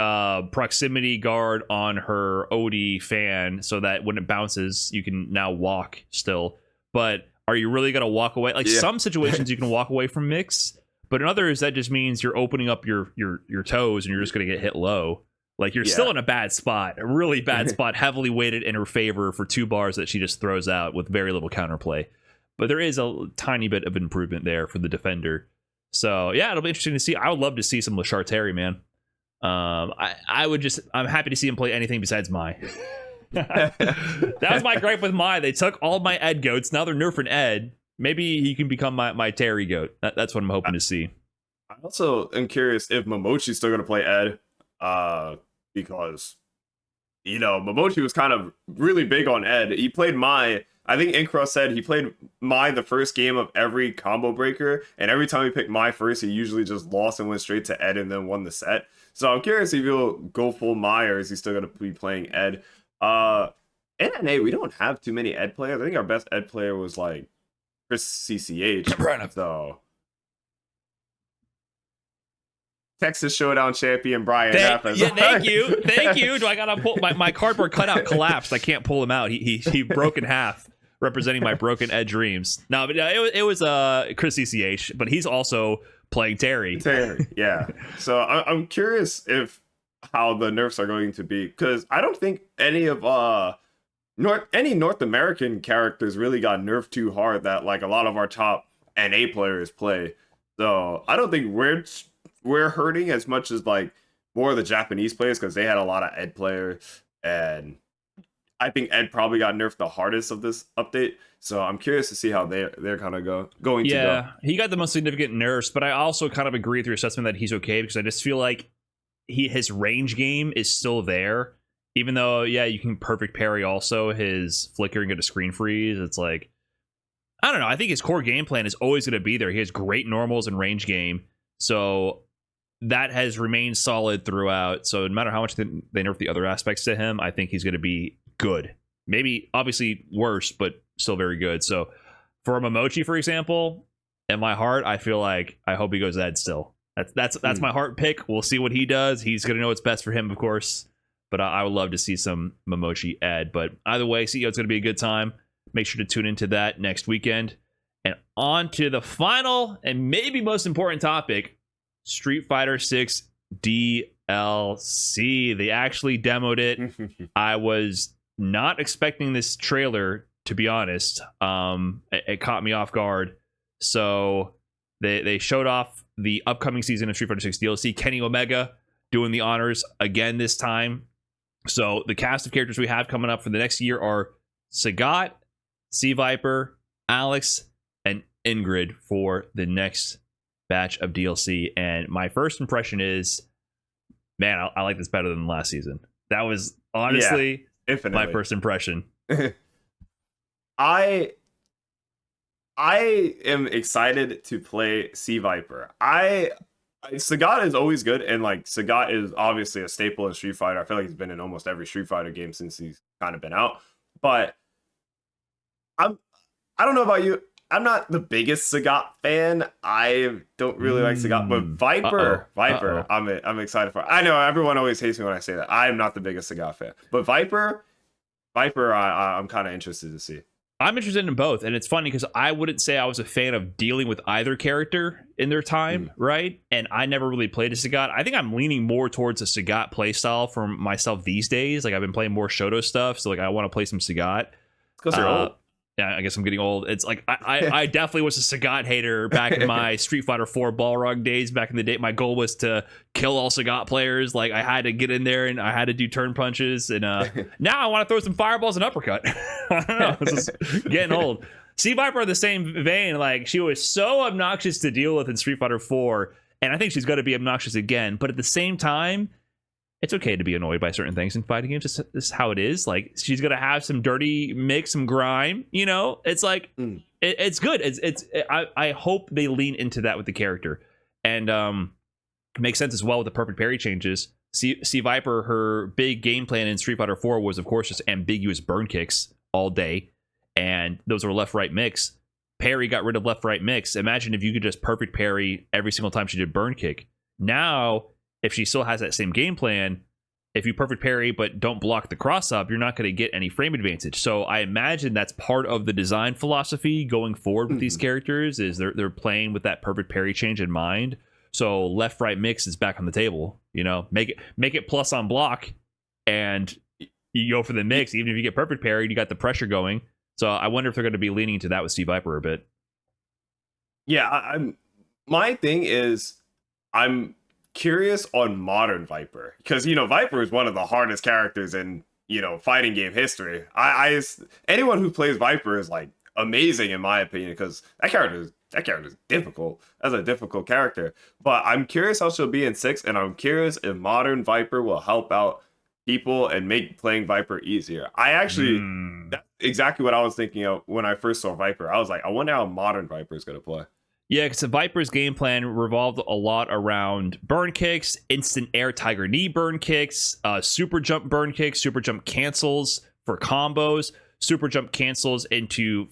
proximity guard on her OD fan so that when it bounces, you can now walk still. But are you really going to walk away? Like some situations you can walk away from mix, but in others that just means you're opening up your toes and you're just going to get hit low. Like you're still in a bad spot, a really bad spot, heavily weighted in her favor for 2 bars that she just throws out with very little counterplay. But there is a tiny bit of improvement there for the defender. So yeah, it'll be interesting to see. I would love to see some Lashar Terry, man. I'm happy to see him play anything besides Mai. That was my gripe with Mai. They took all my Ed goats. Now they're nerfing Ed. Maybe he can become my Terry goat. That's what I'm hoping to see. I also am curious if Momochi's still going to play Ed, because Momochi was kind of really big on Ed. He played Mai. I think Inkross said he played Mai the first game of every Combo Breaker, and every time he picked Mai first, he usually just lost and went straight to Ed and then won the set. So I'm curious if he'll go full Maya or is he still going to be playing Ed. NNA, we don't have too many Ed players. I think our best Ed player was like Chris CCH. So Texas Showdown champion Brian F. Thank you. Do I gotta pull my cardboard cutout collapsed? I can't pull him out. He broke in half, representing my broken Ed dreams. No, but it was Chris CCH, but he's also playing Terry. Yeah. So I'm curious if how the nerfs are going to be, because I don't think any of North American characters really got nerfed too hard that like a lot of our top NA players play. So I don't think we're hurting as much as like more of the Japanese players, because they had a lot of Ed players, and I think Ed probably got nerfed the hardest of this update. So I'm curious to see how they're kind of going to go. Yeah, he got the most significant nerfs, but I also kind of agree with your assessment that he's okay, because I just feel like his range game is still there. Even though, yeah, you can perfect parry also his flicker and get a screen freeze. It's like, I don't know. I think his core game plan is always going to be there. He has great normals and range game. So that has remained solid throughout. So no matter how much they nerf the other aspects to him, I think he's going to be good. Maybe obviously worse, but still very good. So for Momochi, for example, in my heart, I feel like I hope he goes Ed still. That's my heart pick. We'll see what he does. He's going to know what's best for him, of course. But I would love to see some Momochi Ed. But either way, CEO, it's going to be a good time. Make sure to tune into that next weekend. And on to the final and maybe most important topic, Street Fighter 6 DLC. They actually demoed it. I was not expecting this trailer, to be honest. It caught me off guard. So they showed off the upcoming season of Street Fighter 6 DLC. Kenny Omega doing the honors again this time. So the cast of characters we have coming up for the next year are Sagat, Sea Viper, Alex, and Ingrid for the next batch of DLC. And my first impression is, man, I like this better than last season. That was honestly my first impression. I am excited to play Sea Viper. Sagat is always good, and like Sagat is obviously a staple in Street Fighter. I feel like he's been in almost every Street Fighter game since he's kind of been out. But I don't know about you. I'm not the biggest Sagat fan. I don't really like Sagat, but Viper, I'm excited for. I know everyone always hates me when I say that. I am not the biggest Sagat fan, but Viper, I'm kind of interested to see. I'm interested in both, and it's funny because I wouldn't say I was a fan of dealing with either character in their time, right? And I never really played a Sagat. I think I'm leaning more towards a Sagat playstyle for myself these days. Like I've been playing more Shoto stuff, so like I want to play some Sagat. Because you're old. Yeah, I guess I'm getting old. It's like I definitely was a Sagat hater back in my Street Fighter 4 Balrog days. Back in the day, my goal was to kill all Sagat players. Like I had to get in there and I had to do turn punches. And now I want to throw some fireballs and uppercut. I don't know. It's just getting old. Sea Viper, the same vein. Like she was so obnoxious to deal with in Street Fighter 4, and I think she's going to be obnoxious again. But at the same time, it's okay to be annoyed by certain things in fighting games. This is how it is. Like she's gonna have some dirty mix, some grime. You know, it's like it's good. I hope they lean into that with the character, and it makes sense as well with the perfect parry changes. Sea Viper, her big game plan in Street Fighter 4 was of course just ambiguous burn kicks all day, and those were left right mix. Parry got rid of left right mix. Imagine if you could just perfect parry every single time she did burn kick. Now, if she still has that same game plan, if you perfect parry but don't block the cross up, you're not going to get any frame advantage. So I imagine that's part of the design philosophy going forward with these characters, is they're playing with that perfect parry change in mind. So left right mix is back on the table. You know, make it plus on block, and you go for the mix. Even if you get perfect parry, you got the pressure going. So I wonder if they're going to be leaning to that with Sea Viper a bit. Yeah, my thing is I'm curious on modern Viper, because Viper is one of the hardest characters in fighting game history. Anyone who plays Viper is like amazing in my opinion, because that character is difficult. That's a difficult character. But I'm curious how she'll be in 6, and I'm curious if modern Viper will help out people and make playing Viper easier. I actually that's exactly what I was thinking of when I first saw Viper. I was like, I wonder how modern Viper is going to play. Yeah, because the Viper's game plan revolved a lot around burn kicks, instant air tiger knee burn kicks, super jump burn kicks, super jump cancels for combos, super jump cancels into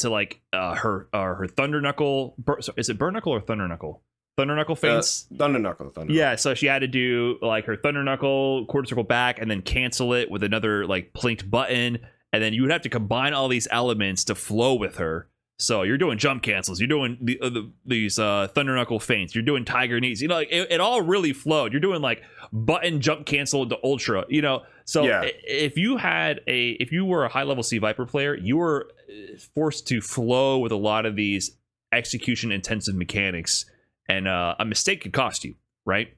like her thunder knuckle. Is it burn knuckle or thunder knuckle? Thunder knuckle feints. Thunder knuckle. Yeah, so she had to do like her thunder knuckle, quarter circle back, and then cancel it with another like plinked button, and then you would have to combine all these elements to flow with her. So you're doing jump cancels, you're doing these thunder knuckle feints, you're doing tiger knees. You know, like, it all really flowed. You're doing like button jump cancel into ultra. You know, so if you were a high level C Viper player, you were forced to flow with a lot of these execution intensive mechanics, and a mistake could cost you, right?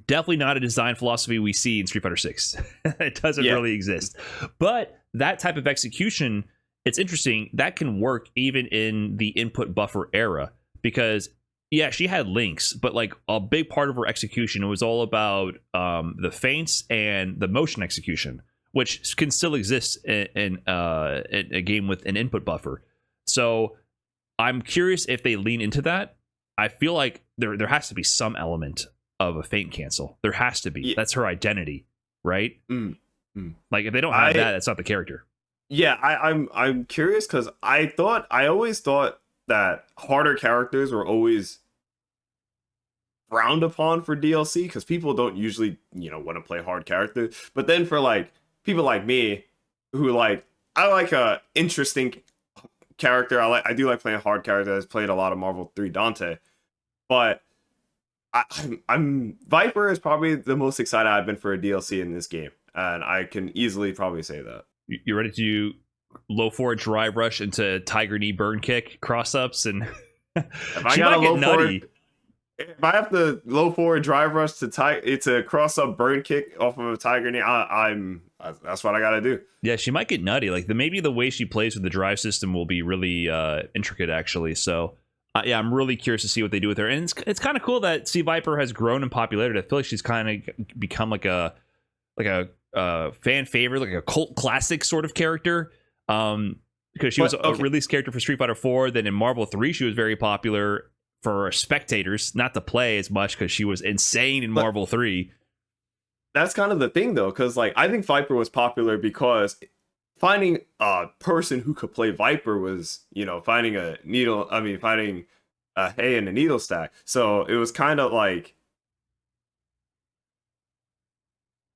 Definitely not a design philosophy we see in Street Fighter 6. It doesn't really exist. But that type of execution, it's interesting, that can work even in the input buffer era, because yeah, she had links, but like a big part of her execution was all about the feints and the motion execution, which can still exist in a game with an input buffer. So I'm curious if they lean into that. I feel like there has to be some element of a feint cancel. There has to be. Yeah. That's her identity, right? Like if they don't have that, that's not the character. Yeah, I'm curious because I always thought that harder characters were always frowned upon for DLC because people don't usually, want to play hard characters. But then for like people like me who I like a interesting character. I do like playing hard characters. I've played a lot of Marvel 3 Dante, but I'm Viper is probably the most excited I've been for a DLC in this game, and I can easily probably say that. You ready to do low forward drive rush into tiger knee burn kick cross ups and if I got a low forward, if I have to low forward drive rush it's a cross up burn kick off of a tiger knee, that's what I gotta do. Yeah, she might get nutty. Like maybe the way she plays with the drive system will be really intricate actually. So yeah, I'm really curious to see what they do with her, and it's kind of cool that C Viper has grown in popularity. I feel like she's kind of become like a fan favorite, like a cult classic sort of character, because she was a release character for Street Fighter 4. Then in Marvel 3 she was very popular for spectators, not to play as much because she was insane in Marvel 3. That's kind of the thing though, because I think Viper was popular because finding a person who could play Viper was finding a hay in a needle stack. So it was kind of like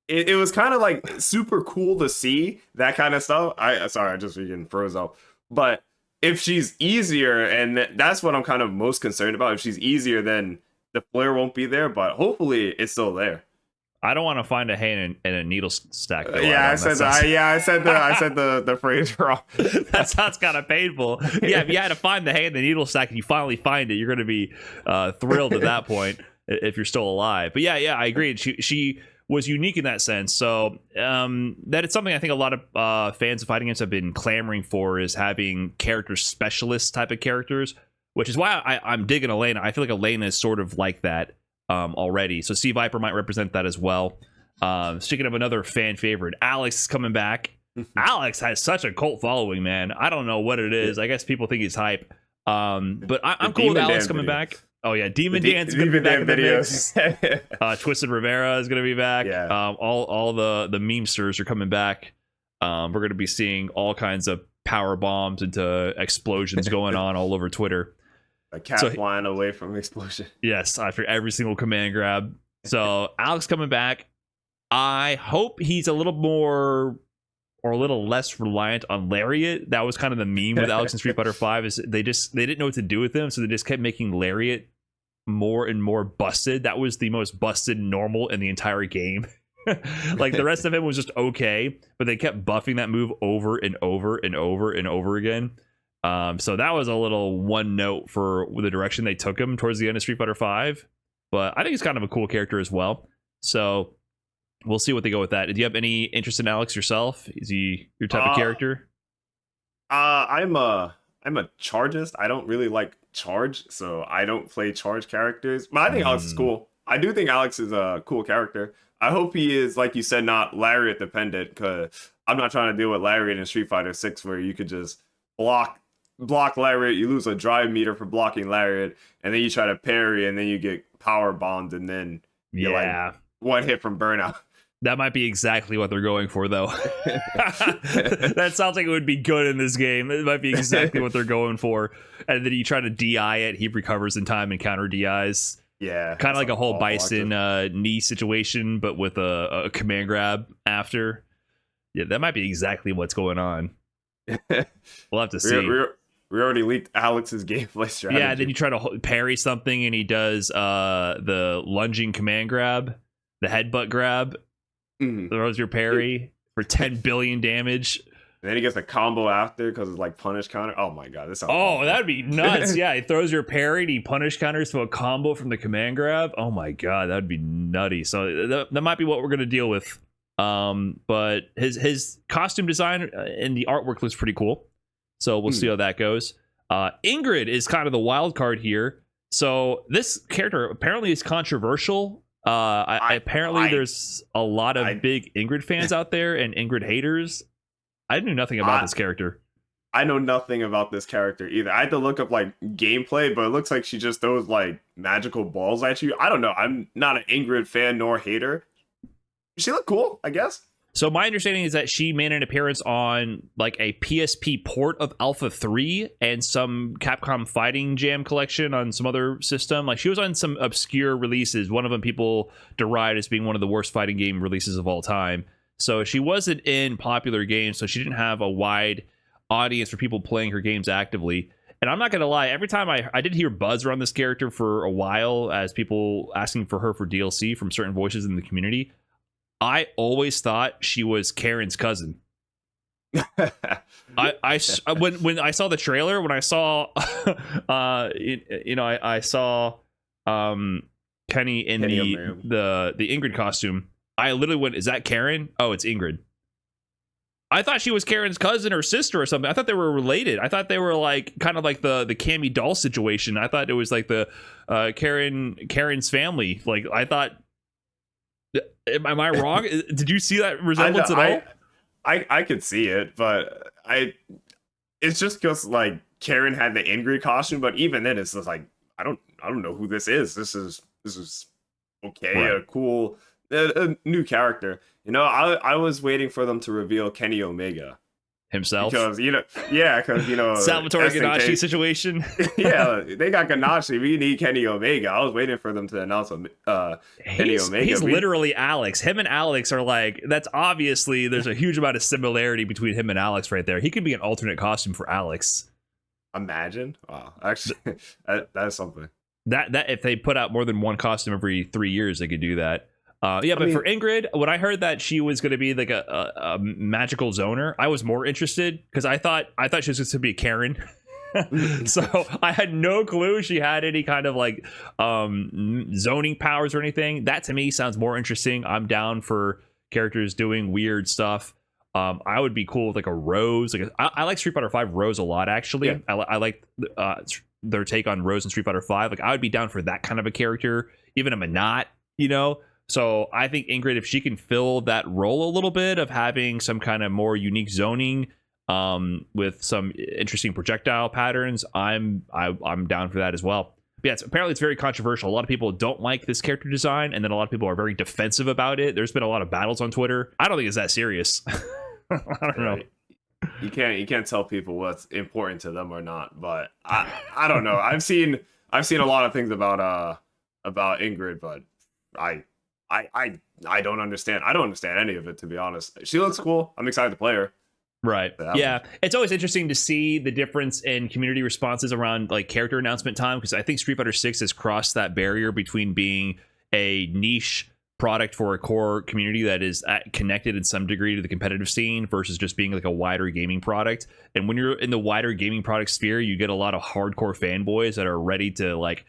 it was kind of like super cool to see that kind of stuff. I just freaking froze up. But if she's easier, and that's what I'm kind of most concerned about. If she's easier, then the flare won't be there. But hopefully, it's still there. I don't want to find a hay in a needle stack. Though, I said the phrase wrong. That sounds kind of painful. Yeah, if you had to find the hay in the needle stack and you finally find it, you're going to be thrilled at that point if you're still alive. But yeah, I agree. She was unique in that sense. So that it's something I think a lot of fans of fighting games have been clamoring for, is having character specialist type of characters, which is why I'm digging Elena. I feel like Elena is sort of like that already. So C Viper might represent that as well. Speaking of another fan favorite, Alex is coming back. Alex has such a cult following, man. I don't know what it is. I guess people think he's hype. But I'm cool with Alex coming back. Oh yeah, Demon Dance is gonna be back in the mix. Twisted Rivera is gonna be back. Yeah. All the memesters are coming back. We're gonna be seeing all kinds of power bombs into explosions going on all over Twitter. A cat flying away from explosion. Yes, after every single command grab. So Alex coming back. I hope he's a little more or a little less reliant on Lariat. That was kind of the meme with Alex in Street Fighter 5, is they didn't know what to do with him, so they just kept making Lariat more and more busted. That was the most busted normal in the entire game. Like the rest of him was just okay, but they kept buffing that move over and over and over and over again. So that was a little one note for the direction they took him towards the end of Street Fighter 5. But I think he's kind of a cool character as well. So we'll see what they go with that. Do you have any interest in Alex yourself? Is he your type of character? I'm a chargist. I don't really like charge, so I don't play charge characters. But I think Alex is cool. I do think Alex is a cool character. I hope he is, like you said, not Lariat dependent, because I'm not trying to deal with Lariat in Street Fighter 6 where you could just block block lariat, you lose a drive meter for blocking lariat, and then you try to parry, and then you get power bombed, and then you're like Yeah. one hit from burnout. That might be exactly what they're going for, though. That sounds like it would be good in this game. It might be exactly what they're going for. And then you try to DI it, he recovers in time and counter DIs. Yeah. Kind of like a whole Bison active. knee situation, but with a command grab after. Yeah, that might be exactly what's going on. We'll have to see. We already leaked Alex's gameplay strategy. Yeah, then you try to parry something, and he does the lunging command grab, the headbutt grab. Throws your parry for 10 billion damage. And then he gets a combo after because it's like punish counter. Oh my god, this sounds awful. That'd be nuts. Yeah, he throws your parry and he punish counters to a combo from the command grab. Oh my god, that'd be nutty. So that might be what we're gonna deal with. But his costume design and the artwork looks pretty cool. So we'll see how that goes. Ingrid is kind of the wild card here. So this character apparently is controversial. Apparently there's a lot of big Ingrid fans out there and Ingrid haters. I knew nothing about this character. I know nothing about this character either. I had to look up like gameplay, but it looks like she just throws like magical balls at you. I don't know. I'm not an Ingrid fan nor hater. She looked cool, I guess. So my understanding is that she made an appearance on like a PSP port of Alpha 3 and some Capcom Fighting Jam collection on some other system. Like she was on some obscure releases. One of them people deride as being one of the worst fighting game releases of all time. So she wasn't in popular games, so she didn't have a wide audience for people playing her games actively. And I'm not going to lie, every time I did hear buzz around this character for a while as people asking for her for DLC from certain voices in the community, I always thought she was Karen's cousin. When I saw the trailer, when I saw, I saw Kenny in the Ingrid costume. I literally went, "Is that Karen? Oh, it's Ingrid." I thought she was Karen's cousin or sister or something. I thought they were related. I thought they were like kind of like the Cammy doll situation. I thought it was like the Karen's family. Like I thought. Am I wrong? Did you see that resemblance at all? I could see it, but it's just because like Karen had the Ingrid costume, but even then it's just like I don't know who this is. This is okay, right. A cool a new character. You know, I was waiting for them to reveal Kenny Omega himself, because Salvatore Ganache situation. Yeah, they got Ganache. We need Kenny Omega. I was waiting for them to announce Kenny Omega. He's literally Alex. Him and Alex are like, that's obviously there's a huge amount of similarity between him and Alex right there. He could be an alternate costume for Alex. Imagine. Wow, actually, that's something. That if they put out more than one costume every 3 years, they could do that. For Ingrid, when I heard that she was going to be like a magical zoner, I was more interested because I thought she was going to be a Karen. So I had no clue she had any kind of like zoning powers or anything. That to me sounds more interesting. I'm down for characters doing weird stuff. I would be cool with like a Rose. Like I like Street Fighter V Rose a lot, actually. Yeah. I like their take on Rose and Street Fighter V. Like I would be down for that kind of a character, even a Menat, you know. So I think Ingrid, if she can fill that role a little bit of having some kind of more unique zoning with some interesting projectile patterns, I'm down for that as well. But yeah, apparently it's very controversial. A lot of people don't like this character design, and then a lot of people are very defensive about it. There's been a lot of battles on Twitter. I don't think it's that serious. I don't know. You can't tell people what's important to them or not, but I don't know. I've seen a lot of things about Ingrid, but I don't understand. I don't understand any of it, to be honest. She looks cool. I'm excited to play her. Right. Yeah. It's always interesting to see the difference in community responses around like character announcement time, because I think Street Fighter 6 has crossed that barrier between being a niche product for a core community that is connected in some degree to the competitive scene versus just being like a wider gaming product. And when you're in the wider gaming product sphere, you get a lot of hardcore fanboys that are ready to like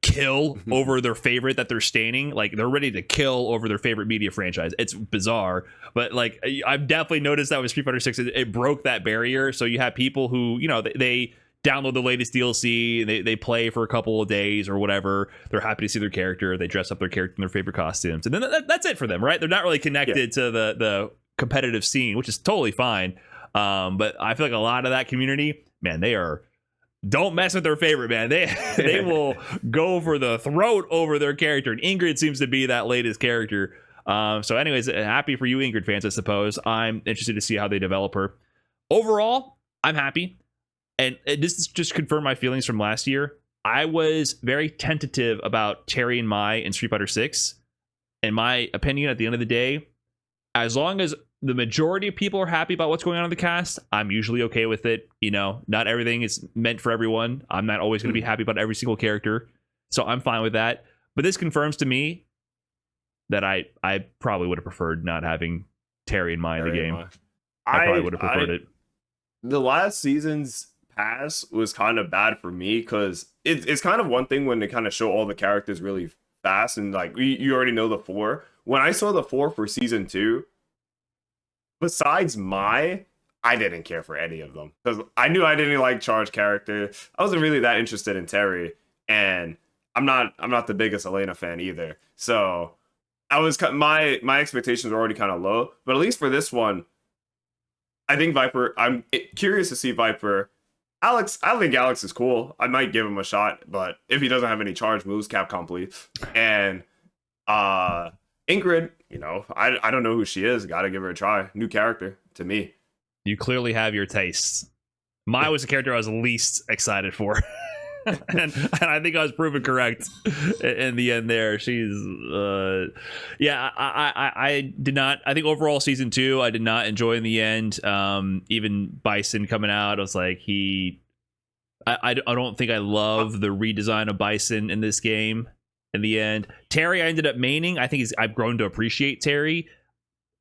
kill over their favorite that they're staining. Like they're ready to kill over their favorite media franchise. It's bizarre, but like I've definitely noticed that with Street Fighter 6, it broke that barrier. So you have people who, you know, they download the latest DLC, they play for a couple of days or whatever. They're happy to see their character. They dress up their character in their favorite costumes, and then that's it for them, right? They're not really connected to the competitive scene, which is totally fine. But I feel like a lot of that community, man, they are. Don't mess with their favorite, man. They will go for the throat over their character, and Ingrid seems to be that latest character. So, anyways, happy for you, Ingrid fans, I suppose. I'm interested to see how they develop her. Overall, I'm happy, and this just confirmed my feelings from last year. I was very tentative about Terry and Mai in Street Fighter 6. In my opinion, at the end of the day, as long as the majority of people are happy about what's going on in the cast, I'm usually okay with it. You know, not everything is meant for everyone. I'm not always going to be happy about every single character, so I'm fine with that. But this confirms to me that I probably would have preferred not having Terry and Mai in the game. I probably would have preferred it. The last season's pass was kind of bad for me because it's kind of one thing when they kind of show all the characters really fast and like you already know the 4. When I saw the 4 for season 2, besides Mai, I didn't care for any of them because I knew I didn't like Charge character. I wasn't really that interested in Terry, and I'm not the biggest Elena fan either. So I was my expectations were already kind of low. But at least for this one, I think Viper. I'm curious to see Viper. Alex, I think Alex is cool. I might give him a shot, but if he doesn't have any charge moves, Capcom please. And Ingrid, you know, I don't know who she is. Got to give her a try. New character to me. You clearly have your tastes. Mai was the character I was least excited for. and I think I was proven correct in the end there. She's I did not. I think overall season 2 I did not enjoy in the end. Even Bison coming out, I was like I don't think I love the redesign of Bison in this game. In the end, Terry I ended up maining. I think I've grown to appreciate Terry.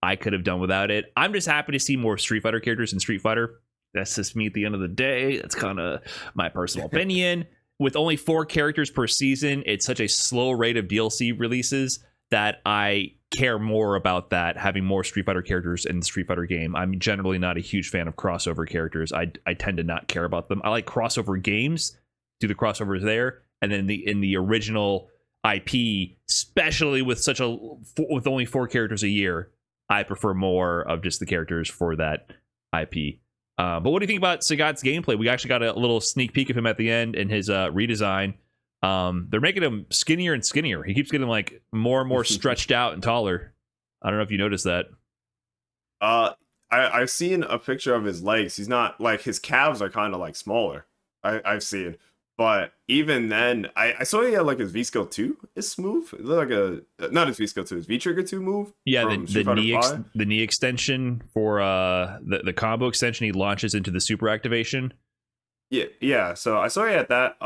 I could have done without it. I'm just happy to see more Street Fighter characters in Street Fighter. That's just me at the end of the day. That's kind of my personal opinion. With only 4 characters per season, it's such a slow rate of DLC releases that I care more about that, having more Street Fighter characters in the Street Fighter game. I'm generally not a huge fan of crossover characters. I tend to not care about them. I like crossover games, do the crossovers there, and then in the original IP, especially with with only 4 characters a year, I prefer more of just the characters for that IP. But what do you think about Sagat's gameplay? We actually got a little sneak peek of him at the end in his redesign. They're making him skinnier and skinnier. He keeps getting like more and more stretched out and taller. I don't know if you noticed that. I've seen a picture of his legs. He's not like his calves are kind of like smaller. I've seen, but even then, I saw he had like his V skill 2 is smooth. It looked like not his V skill 2, his V trigger 2 move. Yeah, the knee extension for the combo extension he launches into the super activation. Yeah. So I saw he had that.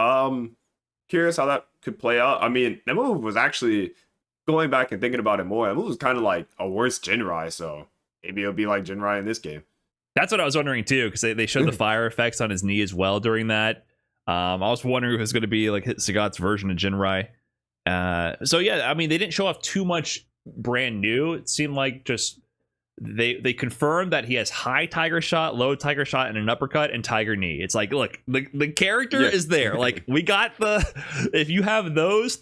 Curious how that could play out. I mean, that move was actually going back and thinking about it more. That move was kind of like a worse Jinrai, so maybe it'll be like Jinrai in this game. That's what I was wondering too, because they showed the fire effects on his knee as well during that. I was wondering if it was going to be like Sagat's version of Jinrai. So yeah, I mean, they didn't show off too much brand new. It seemed like just they confirmed that he has high tiger shot, low tiger shot, and an uppercut and tiger knee. It's like, look, the character is there. Like, we got if you have those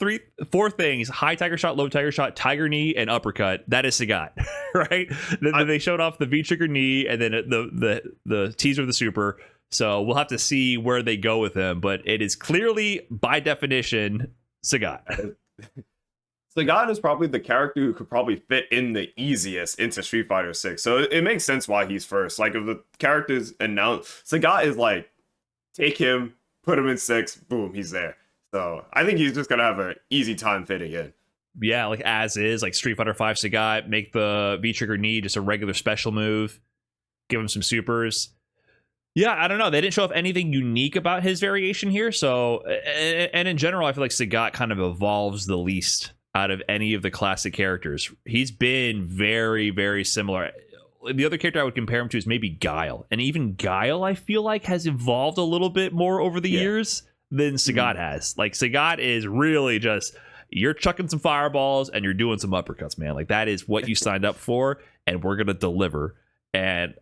4 things, high tiger shot, low tiger shot, tiger knee, and uppercut, that is Sagat, right? Then they showed off the V trigger knee and then the teaser of the super. So we'll have to see where they go with him, but it is clearly, by definition, Sagat. Sagat is probably the character who could probably fit in the easiest into Street Fighter 6. So it makes sense why he's first. Like, if the character's announced, Sagat is like, take him, put him in 6, boom, he's there. So I think he's just going to have an easy time fitting in. Yeah, like as is, like Street Fighter 5 Sagat, make the V-trigger knee just a regular special move, give him some supers. Yeah, I don't know. They didn't show off anything unique about his variation here. So, and in general, I feel like Sagat kind of evolves the least out of any of the classic characters. He's been very, very similar. The other character I would compare him to is maybe Guile. And even Guile, I feel like, has evolved a little bit more over the years than Sagat has. Like, Sagat is really just, you're chucking some fireballs and you're doing some uppercuts, man. Like, that is what you signed up for, and we're going to deliver. And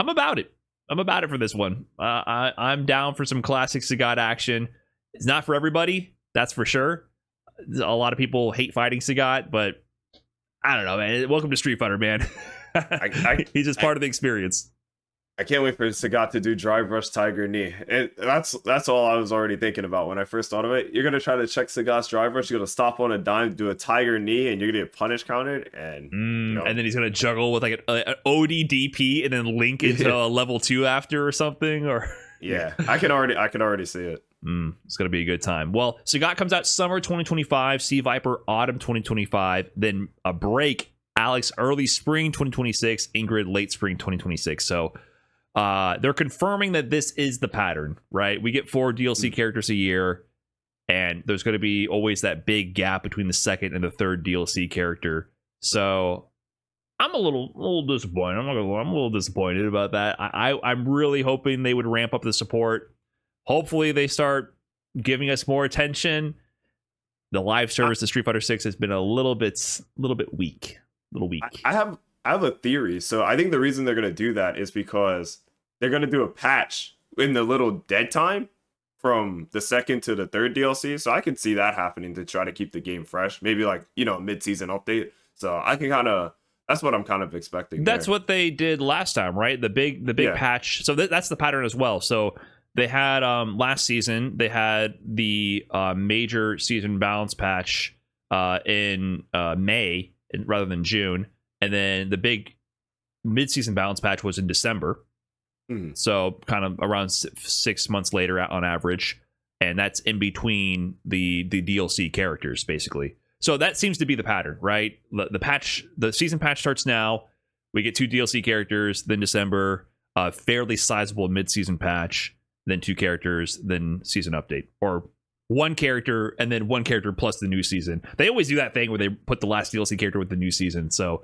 I'm about it. I'm about it for this one. I'm down for some classic Sagat action. It's not for everybody, that's for sure. A lot of people hate fighting Sagat, but I don't know, man. Welcome to Street Fighter, man. He's just part of the experience. I can't wait for Sagat to do dry brush tiger knee. And that's all I was already thinking about when I first thought of it. You're gonna try to check Sagat's dry brush, you're gonna stop on a dime, do a tiger knee, and you're gonna get punish countered, and And then he's gonna juggle with like an ODDP and then link into a level 2 after or something. Or yeah, I can already see it. It's gonna be a good time. Well, Sagat comes out summer 2025, Sea Viper autumn 2025, then a break. Alex early spring 2026, Ingrid late spring 2026. So they're confirming that this is the pattern, right? We get 4 DLC characters a year, and there's going to be always that big gap between the second and the third DLC character. So I'm a little disappointed. I'm not gonna lie, I'm a little disappointed about that. I'm really hoping they would ramp up the support. Hopefully they start giving us more attention. The live service to Street Fighter 6 has been a little bit weak. I have a theory. So I think the reason they're gonna do that is because they're gonna do a patch in the little dead time from the second to the third DLC. So I can see that happening to try to keep the game fresh. Maybe like, mid-season update. So I can that's what I'm kind of expecting. That's what they did last time, right? The big patch. So that's the pattern as well. So they had last season, they had the major season balance patch in May rather than June. And then the big mid-season balance patch was in December. So kind of around 6 months later on average. And that's in between the DLC characters, basically. So that seems to be the pattern, right? The season patch starts now. We get 2 DLC characters, then December, a fairly sizable mid-season patch, then 2 characters, then season update. Or 1 character, and then 1 character plus the new season. They always do that thing where they put the last DLC character with the new season. So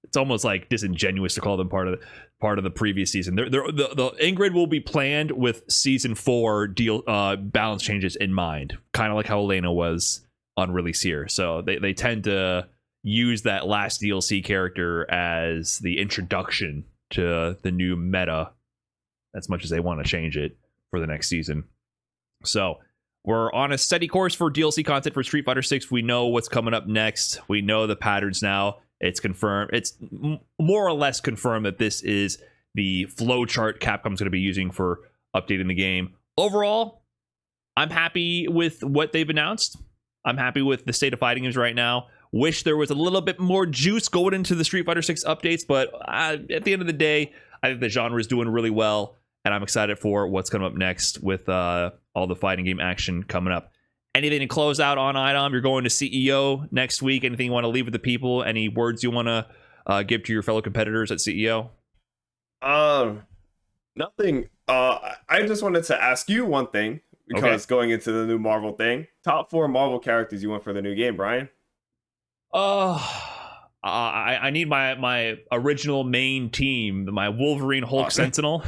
it's almost like disingenuous to call them part of the previous season. The Ingrid will be planned with season 4 balance changes in mind, kind of like how Elena was on release here. So they tend to use that last DLC character as the introduction to the new meta, as much as they want to change it for the next season. So we're on a steady course for DLC content for Street Fighter 6. We know what's coming up next. We know the patterns now. It's confirmed. It's more or less confirmed that this is the flowchart Capcom's going to be using for updating the game. Overall, I'm happy with what they've announced. I'm happy with the state of fighting games right now. Wish there was a little bit more juice going into the Street Fighter 6 updates, but at the end of the day, I think the genre is doing really well, and I'm excited for what's coming up next with all the fighting game action coming up. Anything to close out on iDom? You're going to CEO next week. Anything you want to leave with the people? Any words you want to give to your fellow competitors at CEO? Nothing. I just wanted to ask you one thing, because going into the new Marvel thing, top 4 Marvel characters you want for the new game, Brian? I need my original main team, my Wolverine, Hulk, Sentinel.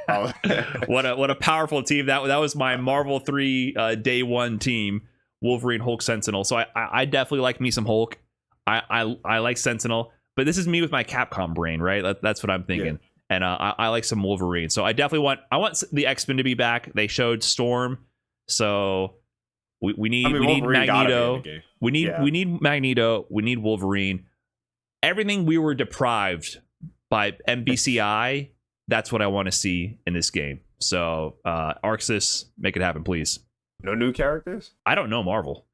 What a powerful team that was my Marvel 3 day 1 team, Wolverine, Hulk, Sentinel. So I definitely like me some Hulk. I like Sentinel, but this is me with my Capcom brain, right? That's what I'm thinking. Yeah. And I like some Wolverine. So I definitely want the X-Men to be back. They showed Storm, so we need Magneto. We need Magneto. We need Wolverine. Everything we were deprived by MBCI. That's what I want to see in this game. So, Arxis, make it happen, please. No new characters? I don't know Marvel.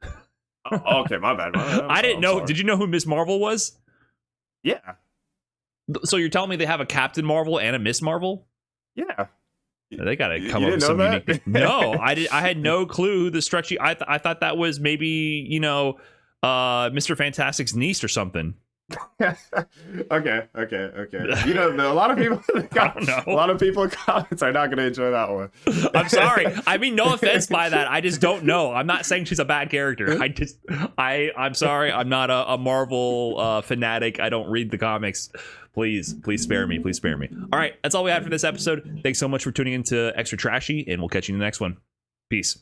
Okay, my bad. I didn't know. Sorry. Did you know who Miss Marvel was? Yeah. So you're telling me they have a Captain Marvel and a Miss Marvel? Yeah. They gotta come up with some unique thing. No, I had no clue who the Stretchy. I thought that was maybe Mr. Fantastic's niece or something. Okay. A lot of people a lot of people in comments are not going to enjoy that one. I'm sorry. I mean, no offense by that. I just don't know. I'm not saying she's a bad character. I'm sorry. I'm not a Marvel fanatic. I don't read the comics. Please spare me. All right, that's all we had for this episode. Thanks so much for tuning in to Extra Trashy, and we'll catch you in the next one. Peace.